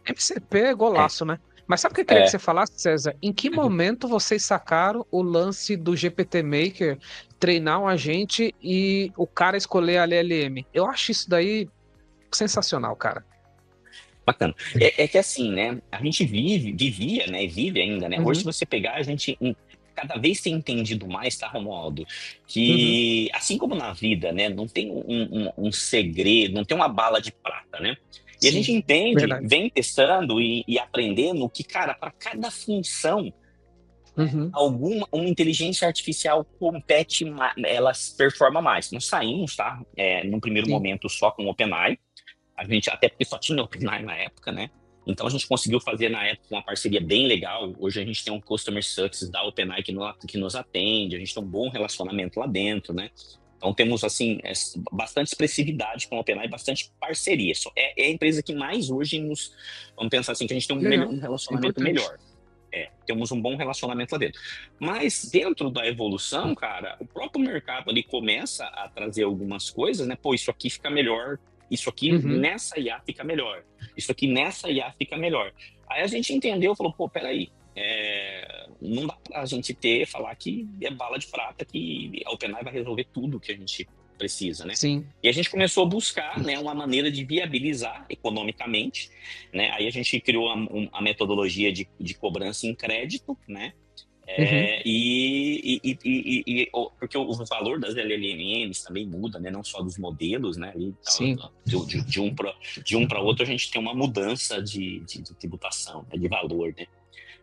MCP é É, golaço, né? Mas sabe o que eu queria que é. você falasse, César? Em que momento vocês sacaram o lance do GPT Maker treinar um agente e o cara escolher a LLM? Eu acho isso daí sensacional, cara. Bacana. É que assim, né? A gente vivia, né? E vive ainda, né? Hoje, se Uhum, você pegar, a gente cada vez tem entendido mais, tá, Romualdo? uhum. Que assim como na vida, né? Não tem um segredo, não tem uma bala de prata, né? E a gente Sim, entende, verdade. vem testando e aprendendo que, cara, para cada função, Uhum, uma inteligência artificial compete, ela performa mais. Nós saímos, tá? Num primeiro sim. momento só com o OpenAI, a gente, até porque só tinha OpenAI na época, né? Então a gente conseguiu fazer na época uma parceria bem legal. Hoje a gente tem um Customer Success da OpenAI que nos atende, a gente tem um bom relacionamento lá dentro, né? Então temos assim bastante expressividade com a OpenAI, bastante parceria. É a empresa que mais hoje vamos pensar assim, que a gente tem Legal. um relacionamento Importante. melhor. Temos um bom relacionamento lá dentro. Mas dentro da evolução, cara, o próprio mercado ali começa a trazer algumas coisas, né? Pô, isso aqui fica melhor, isso aqui Uhum. nessa IA fica melhor, isso aqui nessa IA fica melhor. Aí a gente entendeu, falou, pô, peraí, não dá pra gente falar que é bala de prata, que a OpenAI vai resolver tudo que a gente precisa, né? Sim. E a gente começou a buscar, né, uma maneira de viabilizar economicamente, né? Aí a gente criou a metodologia de cobrança em crédito, né? Uhum. Porque o valor das LLMs também muda, né? Não só dos modelos, né? Sim. De um para outro a gente tem uma mudança de tributação, né? De valor, né?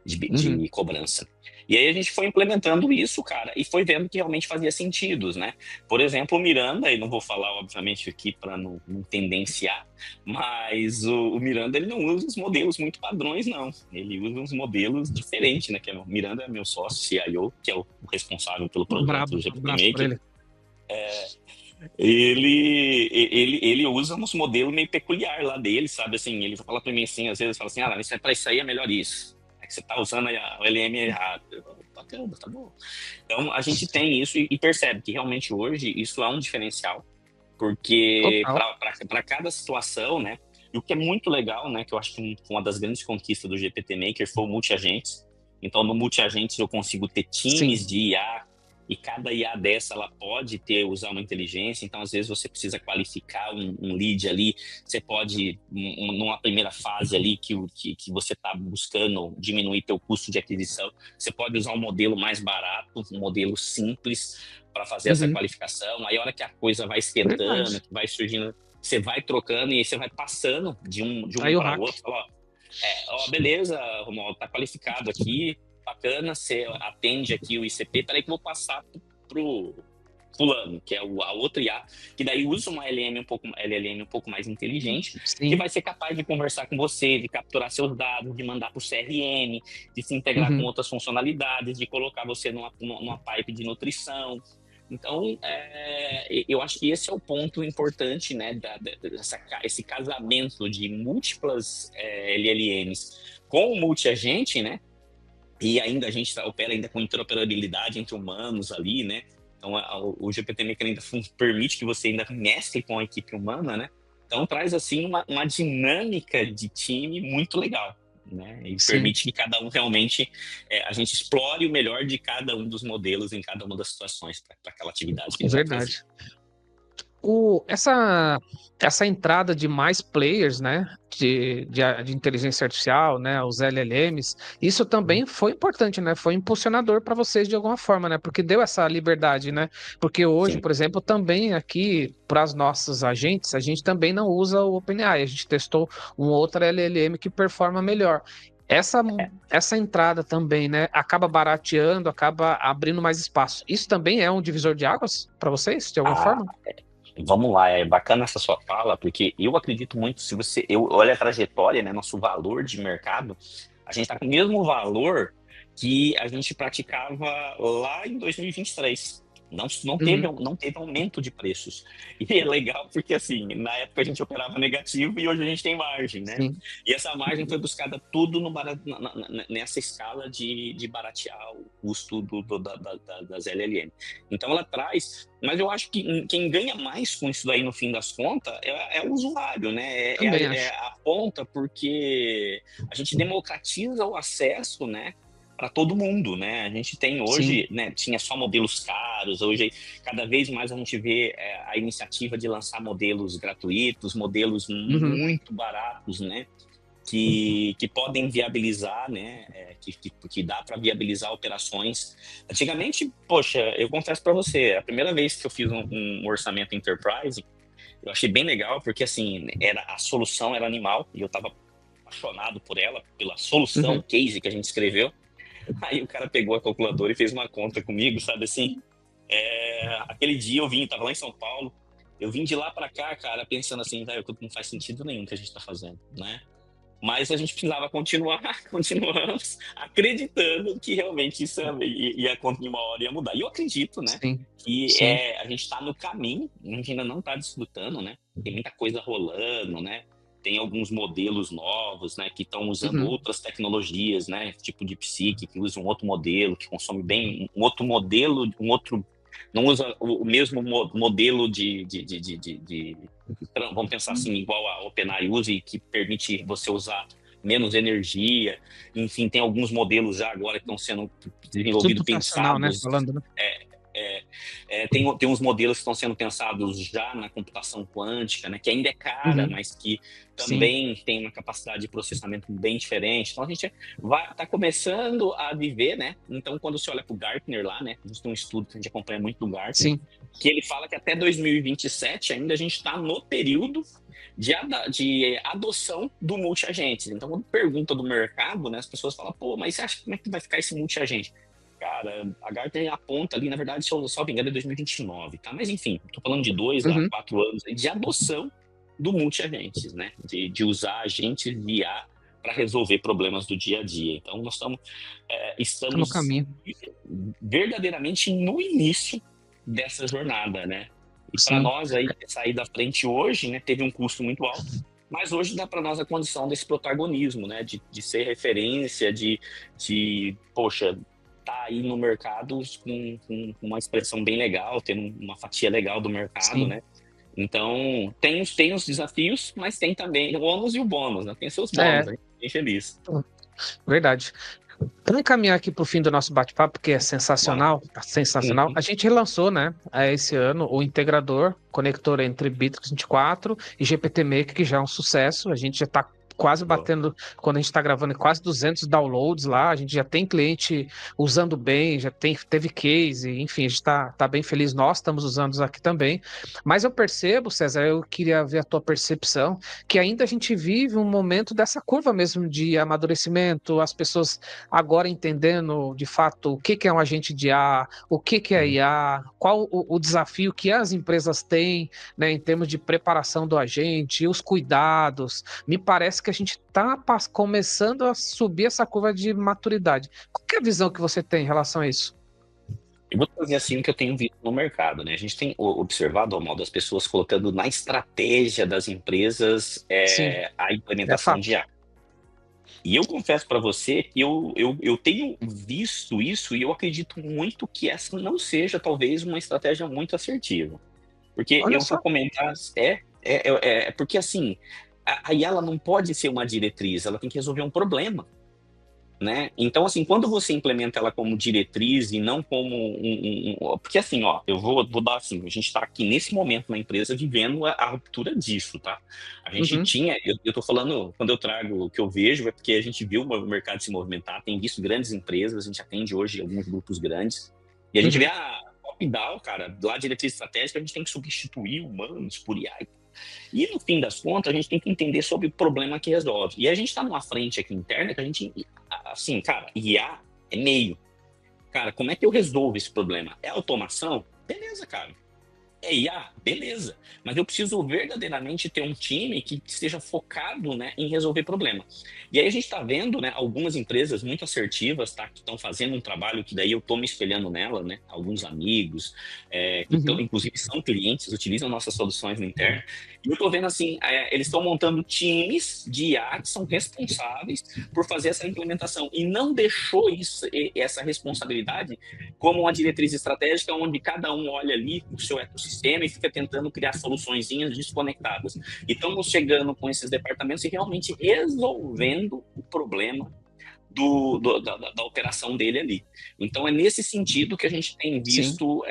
Uhum. de cobrança. E aí a gente foi implementando isso, cara, e foi vendo que realmente fazia sentido, né? Por exemplo, o Miranda, e não vou falar, obviamente, aqui para não tendenciar, mas o Miranda, ele não usa os modelos muito padrões, não. Ele usa uns modelos diferentes, né? O Miranda é meu sócio, CIO, que é o responsável pelo projeto do Brabo, GPT abraço pra Maker. ele. Ele usa uns modelos meio peculiar lá dele, sabe? Assim, ele fala para mim assim, às vezes, fala assim, para isso aí é melhor isso. É que você tá usando o LM errado. Bacana, tá bom. Então, a gente tem isso e percebe que realmente hoje isso é um diferencial, porque Total. para cada situação, né? E o que é muito legal, né? Que eu acho que uma das grandes conquistas do GPT Maker foi o multi-agentes. Então, no multi-agentes eu consigo ter Sim. times de IA e cada IA dessa ela pode usar uma inteligência. Então, às vezes você precisa qualificar um lead ali. Você pode, numa primeira fase ali que você está buscando diminuir teu custo de aquisição, você pode usar um modelo mais barato, um modelo simples para fazer essa Uhum. qualificação. Aí, a hora que a coisa vai esquentando, Verdade. que vai surgindo, você vai trocando e aí você vai passando de um Aí o para hack. outro. Fala, ó, beleza, Romualdo, tá qualificado aqui, bacana, você atende aqui o ICP, peraí que eu vou passar pro fulano, que é a outra IA, que daí usa uma LLM um pouco mais inteligente, que Sim. vai ser capaz de conversar com você, de capturar seus dados, de mandar para o CRM, de se integrar com Uhum. outras funcionalidades, de colocar você numa pipe de nutrição. Então, eu acho que esse é o ponto importante, né, esse casamento de múltiplas LLMs com o multi-agente, né, e ainda a gente opera ainda com interoperabilidade entre humanos ali, né, então o GPT-Maker ainda permite que você ainda mescle com a equipe humana, né, então traz, assim, uma dinâmica de time muito legal, né, e Sim. permite que cada um realmente, a gente explore o melhor de cada um dos modelos em cada uma das situações para aquela atividade que ele vai fazer. Verdade. Essa entrada de mais players, né, de inteligência artificial, né, os LLMs, isso também foi importante, né, foi impulsionador para vocês de alguma forma, né, porque deu essa liberdade, né, porque hoje, Sim. por exemplo, também aqui para os nossos agentes, a gente também não usa o OpenAI, a gente testou um outro LLM que performa melhor. Essa, essa entrada também, né, acaba barateando, acaba abrindo mais espaço. Isso também é um divisor de águas para vocês, de alguma Ah, forma? vamos lá, é bacana essa sua fala, porque eu acredito muito, se você eu olha a trajetória, né, nosso valor de mercado, a gente está com o mesmo valor que a gente praticava lá em 2023. Uhum. Não teve aumento de preços. E é legal porque, assim, na época a gente operava negativo e hoje a gente tem margem, né? Sim. E essa margem foi buscada tudo nessa escala de baratear o custo das LLM. Então ela traz, mas eu acho que quem ganha mais com isso daí no fim das contas é o usuário, né? Também É acho. a ponta, porque a gente democratiza o acesso, né? Para todo mundo, né? A gente tem Sim. hoje, né? Tinha só modelos caros, hoje cada vez mais a gente vê a iniciativa de lançar modelos gratuitos, modelos Uhum. muito baratos, né? Que podem viabilizar, né? Que dá para viabilizar operações. Antigamente, poxa, eu confesso para você, a primeira vez que eu fiz um orçamento enterprise, eu achei bem legal, porque assim, a solução era animal, e eu estava apaixonado por ela, pela solução, Uhum. o case que a gente escreveu. Aí o cara pegou a calculadora e fez uma conta comigo, sabe assim? Aquele dia tava lá em São Paulo, eu vim de lá para cá, cara, pensando assim, velho, não faz sentido nenhum que a gente tá fazendo, né? Mas a gente precisava continuar, continuamos acreditando que realmente isso ia em uma hora ia mudar. E eu acredito, né, Sim. que Sim. a gente está no caminho, a gente ainda não está desfrutando, né? Tem muita coisa rolando, né? Tem alguns modelos novos, né, que estão usando Uhum. outras tecnologias, né, tipo de psique, que usa um outro modelo, que consome bem um outro modelo, não usa o mesmo modelo vamos pensar assim, igual a OpenAI usa e que permite você usar menos energia. Enfim, tem alguns modelos já agora que estão sendo desenvolvidos, Computacional, né? pensados. Falando, né? É, Tem uns modelos que estão sendo pensados já na computação quântica, né, que ainda é cara, mas que também tem uma capacidade de processamento bem diferente. Então a gente está começando a viver, né? Então quando você olha para o Gartner lá, né, a gente tem um estudo que a gente acompanha muito do Gartner, que ele fala que até 2027 ainda a gente está no período de adoção do multi-agentes. Então, quando pergunta do mercado, né, as pessoas falam, pô, mas você acha como é que vai ficar esse multi-agente? Cara, a Gartner aponta ali, na verdade, se eu só me engano, é 2029, tá? Mas, enfim, tô falando de 2 a 4 anos de adoção do multi-agentes, né? De usar agentes de IA para resolver problemas do dia a dia. Então, nós estamos no caminho. verdadeiramente no início dessa jornada, né? E para nós aí sair da frente hoje, né, teve um custo muito alto, mas hoje dá para nós a condição desse protagonismo, né, de ser referência, poxa, tá aí no mercado com uma expressão bem legal, tendo uma fatia legal do mercado, né? Então, tem os desafios, mas tem também o ônus e o bônus, né? Tem seus bônus, a gente é bem feliz. Verdade. Vamos encaminhar aqui para o fim do nosso bate-papo, que é sensacional, sensacional. A gente relançou, né, esse ano, o integrador, conector entre Bittrex 24 e GPT-Maker, que já é um sucesso. A gente já está quase batendo, quando a gente está gravando, quase 200 downloads lá. A gente já tem cliente usando bem, teve case, enfim, a gente está bem feliz. Nós estamos usando aqui também. Mas eu percebo, César, eu queria ver a tua percepção, que ainda a gente vive um momento dessa curva mesmo de amadurecimento, as pessoas agora entendendo de fato o que é um agente de IA, o que é IA, qual o desafio que as empresas têm, né, em termos de preparação do agente, os cuidados. Me parece que a gente está começando a subir essa curva de maturidade. Qual que é a visão que você tem em relação a isso? Eu vou trazer assim o que eu tenho visto no mercado, né? A gente tem observado, mal das pessoas colocando na estratégia das empresas a implementação de IA. E eu confesso para você que eu tenho visto isso e eu acredito muito que essa não seja, talvez, uma estratégia muito assertiva. Porque Olha eu só. vou comentar, porque assim, a IA ela não pode ser uma diretriz, ela tem que resolver um problema. Né? Então, assim, quando você implementa ela como diretriz e não como porque assim, ó, eu vou dar assim, a gente está aqui nesse momento na empresa vivendo a ruptura disso, tá? A gente tinha, eu tô falando, quando eu trago o que eu vejo, é porque a gente viu o mercado se movimentar, tem visto grandes empresas, a gente atende hoje alguns grupos grandes, e a gente vê a top-down, cara, lá diretriz estratégica, a gente tem que substituir humanos por IA. E no fim das contas, a gente tem que entender sobre o problema que resolve. E a gente está numa frente aqui interna que a gente, assim, cara, IA é meio. Cara, como é que eu resolvo esse problema? É automação? Beleza, cara. É IA? Beleza. Mas eu preciso verdadeiramente ter um time que esteja focado, né, em resolver problema. E aí a gente está vendo, né, algumas empresas muito assertivas, tá, que estão fazendo um trabalho que daí eu estou me espelhando nela, né, alguns amigos, que inclusive são clientes, utilizam nossas soluções no interno. E eu estou vendo assim, eles estão montando times de IA que são responsáveis por fazer essa implementação. E não deixou essa responsabilidade como uma diretriz estratégica onde cada um olha ali o seu ecossistema e fica tentando criar soluçõezinhas desconectadas. E estamos chegando com esses departamentos e realmente resolvendo o problema da operação dele ali. Então, é nesse sentido que a gente tem visto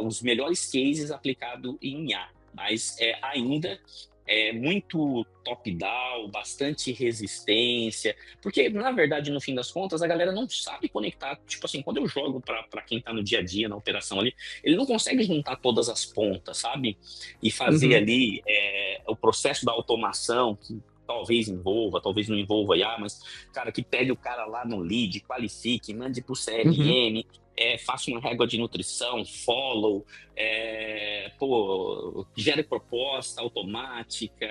os melhores cases aplicados em IA. Mas ainda é muito top-down, bastante resistência, porque, na verdade, no fim das contas, a galera não sabe conectar. Tipo assim, quando eu jogo para quem está no dia a dia, na operação ali, ele não consegue juntar todas as pontas, sabe? E fazer ali o processo da automação, que talvez envolva, talvez não envolva IA, mas, cara, que pegue o cara lá no lead, qualifique, mande pro CRM, faça uma régua de nutrição, follow, gere proposta automática,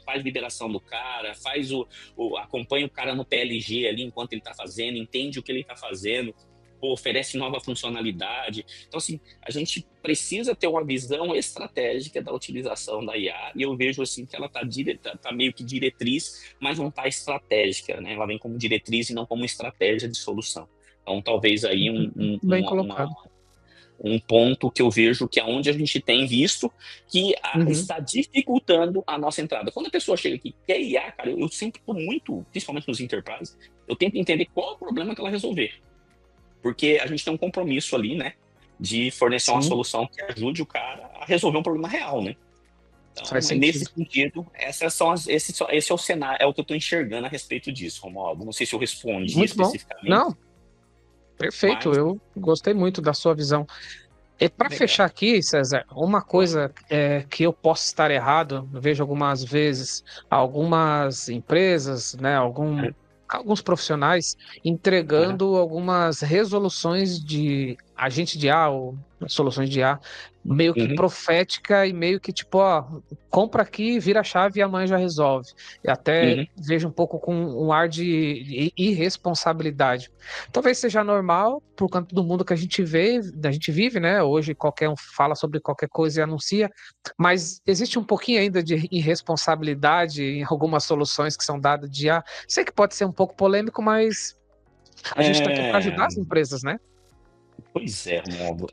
faz liberação do cara, acompanha o cara no PLG ali enquanto ele está fazendo, entende o que ele está fazendo, oferece nova funcionalidade. Então, assim, a gente precisa ter uma visão estratégica da utilização da IA, e eu vejo assim que ela está meio que diretriz, mas não está estratégica, né? Ela vem como diretriz e não como estratégia de solução. Então, talvez aí um ponto que eu vejo que é onde a gente tem visto que está dificultando a nossa entrada. Quando a pessoa chega aqui quer IA, cara, eu sempre estou muito, principalmente nos enterprises, eu tento entender qual é o problema que ela resolver. Porque a gente tem um compromisso ali, né? de fornecer uma Sim, solução que ajude o cara a resolver um problema real, né? Então, faz nesse sentido. sentido, esse é o cenário, é o que eu estou enxergando a respeito disso, Romualdo. Não sei se eu respondi Muito bom. especificamente, Não, perfeito. mas Eu gostei muito da sua visão. E para legal. fechar aqui, César, uma coisa que eu posso estar errado, eu vejo algumas vezes algumas empresas, né, alguns profissionais Aham, entregando algumas resoluções de agente de IA ou soluções de IA meio que uhum, profética e meio que tipo, ó, compra aqui, vira a chave e amanhã já resolve. E até uhum. vejo um pouco com um ar de irresponsabilidade. Talvez seja normal por conta do mundo que a gente vive, né? Hoje qualquer um fala sobre qualquer coisa e anuncia, mas existe um pouquinho ainda de irresponsabilidade em algumas soluções que são dadas de IA. Sei que pode ser um pouco polêmico, mas a gente está aqui para ajudar É, as empresas, né? pois é, Romualdo.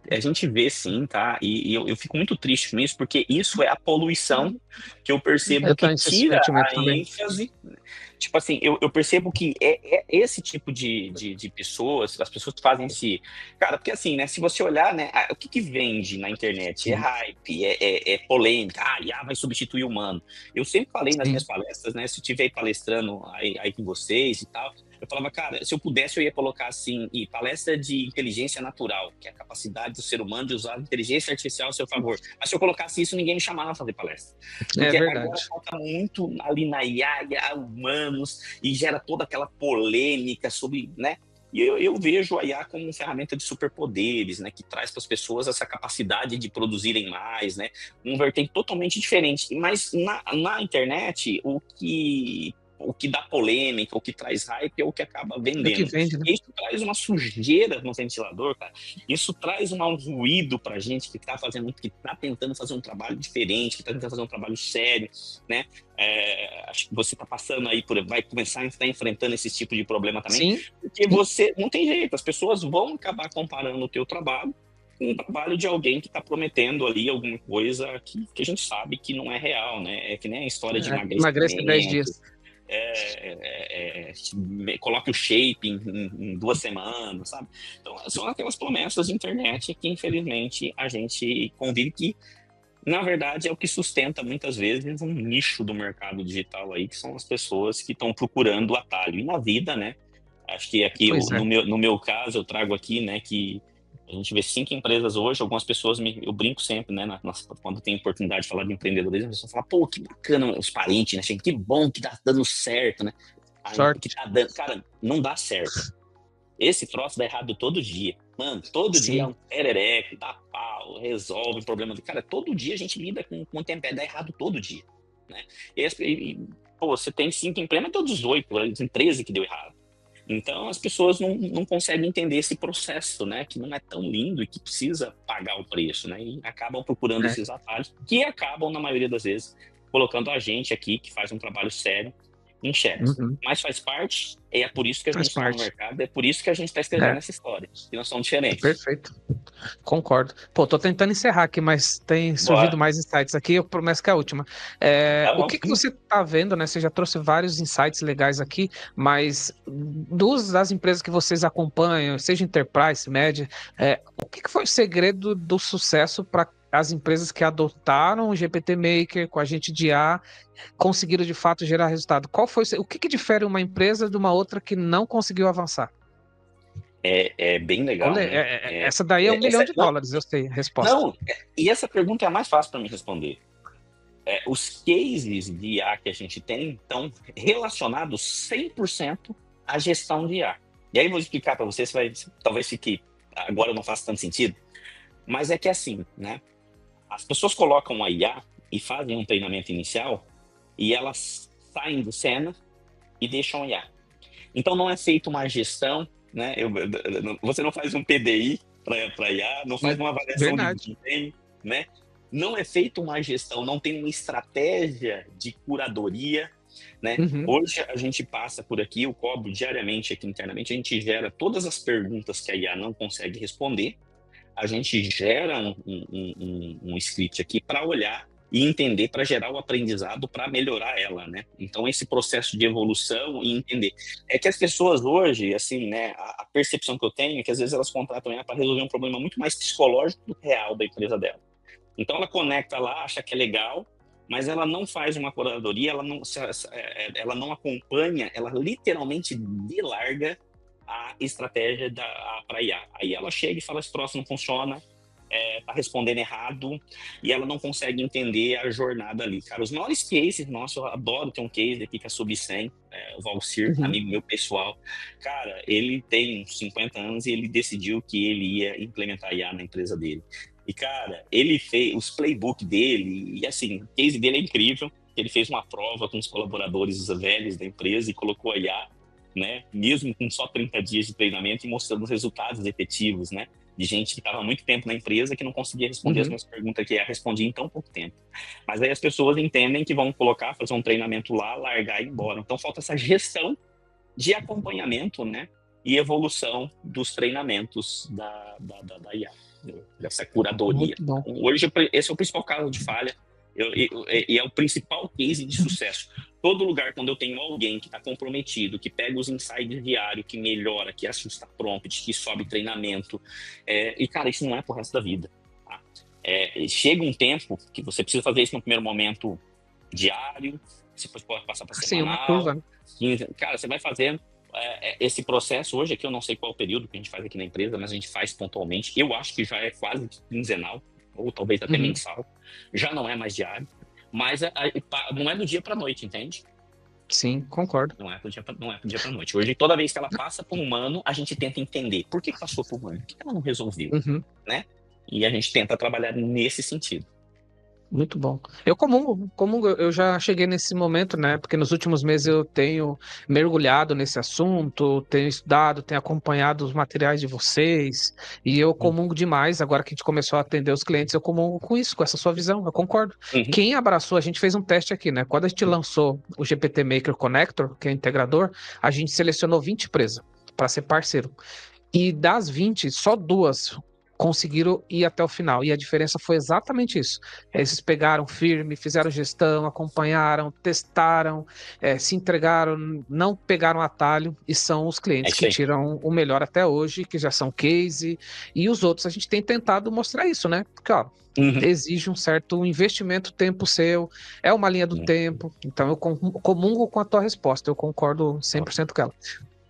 A gente vê sim, tá? E eu fico muito triste com isso, porque isso é a poluição que eu percebo Eu que tenho esse tira sentimento a também. ênfase. Tipo assim, eu percebo que é esse tipo de pessoas, as pessoas que fazem esse. Cara, porque assim, né? Se você olhar, né? O que vende na internet? É hype, é polêmica, IA vai substituir o humano. Eu sempre falei nas minhas Sim, palestras, né? Se eu estiver palestrando aí com vocês e tal. Eu falava, cara, se eu pudesse, eu ia colocar assim, e palestra de inteligência natural, que é a capacidade do ser humano de usar a inteligência artificial a seu favor. Mas se eu colocasse isso, ninguém me chamava para fazer palestra. é Porque agora verdade. falta muito ali na IA, humanos, e gera toda aquela polêmica sobre, né? E eu vejo a IA como uma ferramenta de superpoderes, né? Que traz para as pessoas essa capacidade de produzirem mais, né? Um vertente totalmente diferente. Mas na internet, o que dá polêmica, o que traz hype é o que acaba É o que vendendo. vende, né? E isso traz uma sujeira no ventilador, cara. Isso traz um ruído pra gente que tá fazendo, que tá tentando fazer um trabalho diferente, que tá tentando fazer um trabalho sério, né? Acho que você tá passando aí vai começar a estar enfrentando esse tipo de problema também, Sim, porque sim, você não tem jeito, as pessoas vão acabar comparando o teu trabalho com o trabalho de alguém que está prometendo ali alguma coisa que a gente sabe que não é real, né? É que nem a história de emagrece em 10 emagrecimento, dias. coloque o shape em 2 semanas, sabe? Então, são aquelas promessas de internet que, infelizmente, a gente convive que, na verdade, é o que sustenta, muitas vezes, um nicho do mercado digital aí, que são as pessoas que estão procurando o atalho. E na vida, né? Acho que aqui, Pois é. no meu caso, eu trago aqui, né, que a gente vê 5 empresas hoje, algumas pessoas, eu brinco sempre, né, quando tem oportunidade de falar de empreendedorismo, a pessoa fala, pô, que bacana, os parentes, né, gente, que bom que tá dando certo, né, aí, que Sorte. tá dando, cara, não dá certo. Esse troço dá errado todo dia. Mano, todo dia é Sim. um perereco, dá pau, resolve o problema. Cara, todo dia a gente lida com tempero, dá errado todo dia, né? Pô, você tem 5 empresas, mas todos 8, tem 13 que deu errado. Então as pessoas não conseguem entender esse processo, né? Que não é tão lindo e que precisa pagar o preço, né? E acabam procurando É. esses atalhos, que acabam, na maioria das vezes, colocando a gente aqui, que faz um trabalho sério, em xeque. Uhum. Mas faz parte, e é por isso que a Faz gente está no parte. mercado, é por isso que a gente está escrevendo É, essa história. E nós somos diferentes. perfeito. Concordo. Pô, tô tentando encerrar aqui, mas tem surgido Bora. mais insights aqui. Eu prometo que é a última. Tá O bom. que você tá vendo, né? Você já trouxe vários insights legais aqui, mas das empresas que vocês acompanham, seja Enterprise, Média, o que foi o segredo do sucesso para as empresas que adotaram o GPT Maker com a gente de IA conseguiram de fato gerar resultado? O que difere uma empresa de uma outra que não conseguiu avançar? É bem legal, né? Essa daí é Não, $1 milhão, eu sei a resposta. não, e essa pergunta é a mais fácil para mim responder. Os cases de IA que a gente tem estão relacionados 100% à gestão de IA. E aí eu vou explicar para você, talvez fique, agora não faça tanto sentido, mas é que assim, né? As pessoas colocam a IA e fazem um treinamento inicial e elas saem do cena e deixam a IA. Então não é feita uma gestão, né? Você não faz um PDI para IA, não faz uma avaliação de Verdade. desempenho, né? Não é feita uma gestão, não tem uma estratégia de curadoria, né? Uhum. Hoje a gente passa por aqui, eu cobro diariamente aqui internamente, a gente gera todas as perguntas que a IA não consegue responder, a gente gera um script aqui para olhar e entender para gerar o aprendizado para melhorar ela, né? Então, esse processo de evolução e entender. É que as pessoas hoje, assim, né, a percepção que eu tenho é que às vezes elas contratam ela para resolver um problema muito mais psicológico do que real da empresa dela. Então, ela conecta lá, acha que é legal, mas ela não faz uma curadoria, ela não acompanha, ela literalmente delarga a estratégia para IA. Aí ela chega e fala: esse troço não funciona, tá respondendo errado, e ela não consegue entender a jornada ali. Cara, os maiores cases, nossa, eu adoro ter um case aqui que é Sub100, o Valcir, Uhum. amigo meu pessoal. Cara, ele tem uns 50 anos e ele decidiu que ele ia implementar IA na empresa dele. E, cara, ele fez os playbook dele, e assim, o case dele é incrível. Ele fez uma prova com os colaboradores velhos da empresa e colocou a IA, né, mesmo com só 30 dias de treinamento, e mostrando os resultados efetivos, né, de gente que estava há muito tempo na empresa que não conseguia responder as Uhum. minhas perguntas, que eu respondia em tão pouco tempo. Mas aí as pessoas entendem que vão colocar, fazer um treinamento lá, largar e ir embora. Então falta essa gestão de acompanhamento, né, e evolução dos treinamentos da IA, dessa curadoria. Muito bom. Então, hoje, esse é o principal caso de falha e é o principal case de sucesso. Todo lugar, quando eu tenho alguém que está comprometido, que pega os insights diários, que melhora, que ajusta prompt, que sobe treinamento, e, cara, isso não é pro resto da vida. Tá? Chega um tempo que você precisa fazer isso no primeiro momento diário, depois pode passar para Sim, uma curva, semanal, né? 15. Cara, você vai fazendo esse processo. Hoje aqui eu não sei qual é o período que a gente faz aqui na empresa, mas a gente faz pontualmente. Eu acho que já é quase quinzenal, ou talvez até Uhum. mensal. Já não é mais diário, mas não é do dia para noite, entende? Sim, concordo. Não é do dia para noite. Hoje, toda vez que ela passa por um humano, a gente tenta entender por que passou por um humano, por que ela não resolveu, Uhum. né? E a gente tenta trabalhar nesse sentido. Muito bom. Eu já cheguei nesse momento, né? Porque nos últimos meses eu tenho mergulhado nesse assunto, tenho estudado, tenho acompanhado os materiais de vocês, e eu comungo demais. Agora que a gente começou a atender os clientes, eu comungo com isso, com essa sua visão, eu concordo. Uhum. Quem abraçou, a gente fez um teste aqui, né? Quando a gente lançou o GPT Maker Connector, que é o integrador, a gente selecionou 20 empresas para ser parceiro. E das 20, só duas conseguiram ir até o final. E a diferença foi exatamente isso. Eles pegaram firme, fizeram gestão, acompanharam, testaram, se entregaram, não pegaram atalho, e são os É clientes isso que aí. tiram o melhor até hoje, que já são case, e os outros a gente tem tentado mostrar isso, né? Porque, ó, Uhum. exige um certo investimento tempo seu, é uma linha do tempo, então eu comungo com a tua resposta, eu concordo 100% com ela.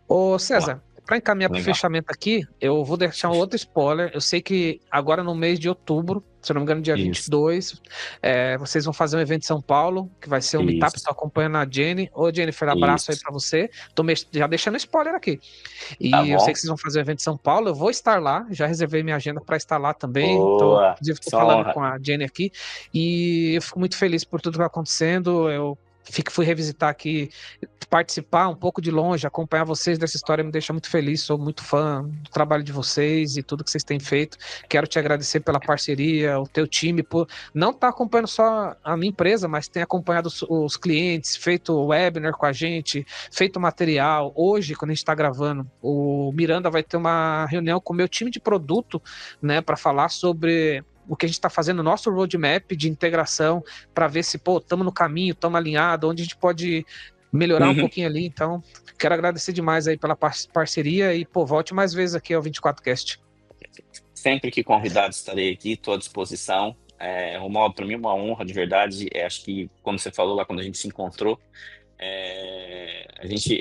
Ô Ó, César, para encaminhar para o legal. fechamento aqui, eu vou deixar um outro spoiler. Eu sei que agora no mês de outubro, se eu não me engano, dia Isso. 22, vocês vão fazer um evento em São Paulo, que vai ser um meetup. Isso. Estou acompanhando a Jenny. Ô, Jennifer, abraço aí Isso. para você. Já deixando spoiler aqui. Tá E eu sei bom? que vocês vão fazer um evento em São Paulo. Eu vou estar lá, já reservei minha agenda para estar lá também. Boa. Inclusive, estou Só falando honra. com a Jenny aqui. E eu fico muito feliz por tudo que está acontecendo. Fui revisitar aqui, participar um pouco de longe, acompanhar vocês dessa história me deixa muito feliz. Sou muito fã do trabalho de vocês e tudo que vocês têm feito. Quero te agradecer pela parceria, o teu time, por não estar acompanhando só a minha empresa, mas tem acompanhado os clientes, feito webinar com a gente, feito material. Hoje, quando a gente está gravando, o Miranda vai ter uma reunião com o meu time de produto, né, para falar sobre o que a gente está fazendo, nosso roadmap de integração, para ver se, pô, estamos no caminho, estamos alinhados, onde a gente pode melhorar um Uhum. pouquinho ali. Então, quero agradecer demais aí pela parceria e, pô, volte mais vezes aqui ao 24Cast. Sempre que convidado estarei aqui, estou à disposição. Para mim é uma honra de verdade. Acho que, como você falou lá quando a gente se encontrou, a gente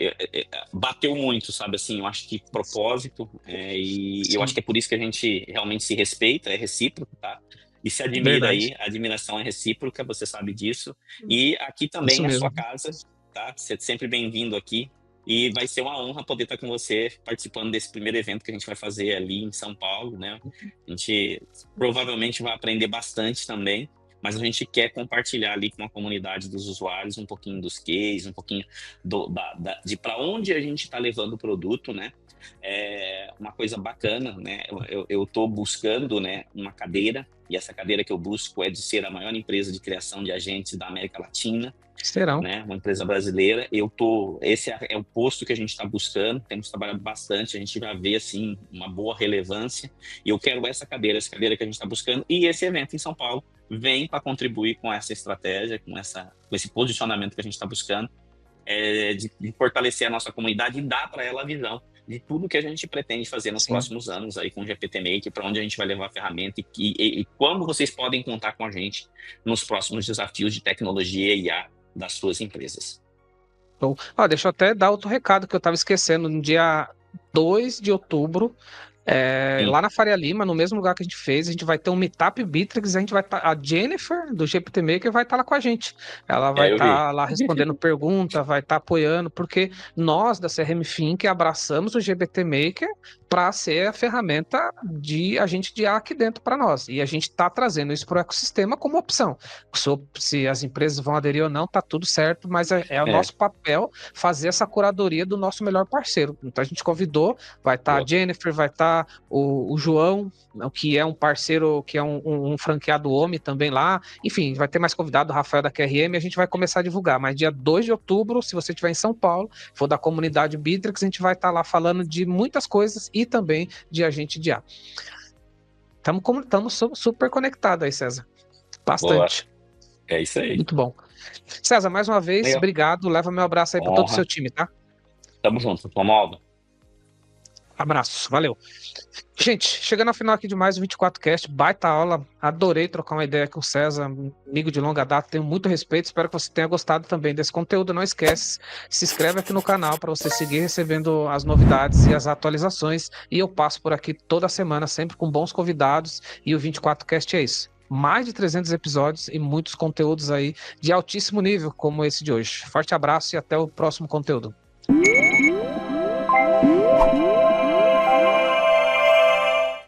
bateu muito, sabe assim, eu acho que propósito, e eu acho Sim, que é por isso que a gente realmente se respeita, é recíproco, tá? E se admira verdade. aí, a admiração é recíproca, você sabe disso. E aqui Isso também é a sua mesmo. casa, tá? Você é sempre bem-vindo aqui. E vai ser uma honra poder estar com você participando desse primeiro evento que a gente vai fazer ali em São Paulo, né? A gente provavelmente vai aprender bastante também, mas a gente quer compartilhar ali com a comunidade dos usuários um pouquinho dos cases, um pouquinho de para onde a gente está levando o produto, né? Uma coisa bacana, né? Eu estou buscando, né, uma cadeira, e essa cadeira que eu busco é de ser a maior empresa de criação de agentes da América Latina, Serão. né? Uma empresa brasileira. Esse é o posto que a gente está buscando. Temos trabalhado bastante. A gente já vê assim uma boa relevância. E eu quero essa cadeira que a gente está buscando, e esse evento em São Paulo vem para contribuir com essa estratégia, com esse posicionamento que a gente está buscando, de fortalecer a nossa comunidade e dar para ela a visão de tudo que a gente pretende fazer nos próximos anos aí com o GPT Maker, para onde a gente vai levar a ferramenta e quando vocês podem contar com a gente nos próximos desafios de tecnologia e IA das suas empresas. Então, deixa eu até dar outro recado que eu estava esquecendo. No dia 2 de outubro, lá na Faria Lima, no mesmo lugar que a gente fez, a gente vai ter um Meetup Bittrex, a Jennifer, do GPT Maker, vai estar lá com a gente. Ela vai estar lá respondendo pergunta, vai estar apoiando, porque nós, da CRM Think, abraçamos o GPT Maker para ser a ferramenta de agente de IA aqui dentro para nós. E a gente está trazendo isso para o ecossistema como opção. Se as empresas vão aderir ou não, tá tudo certo, mas é o nosso papel fazer essa curadoria do nosso melhor parceiro. Então a gente convidou, vai estar a Jennifer, vai estar o João, que é um parceiro, que é um franqueado homem também lá. Enfim, vai ter mais convidado, o Rafael da QRM, a gente vai começar a divulgar. Mas dia 2 de outubro, se você estiver em São Paulo, for da comunidade Bittrex, a gente vai estar lá falando de muitas coisas e também de agente de IA. Estamos super conectados aí, César. Bastante. Boa. É isso aí. Muito bom. César, mais uma vez, obrigado. Leva meu abraço aí para todo o seu time, tá? Tamo junto, Romualdo. Abraço, valeu. Gente, chegando ao final aqui de mais um 24Cast, baita aula, adorei trocar uma ideia com o César, amigo de longa data, tenho muito respeito, espero que você tenha gostado também desse conteúdo. Não esquece, se inscreve aqui no canal para você seguir recebendo as novidades e as atualizações, e eu passo por aqui toda semana, sempre com bons convidados, e o 24Cast é isso. Mais de 300 episódios e muitos conteúdos aí de altíssimo nível, como esse de hoje. Forte abraço e até o próximo conteúdo.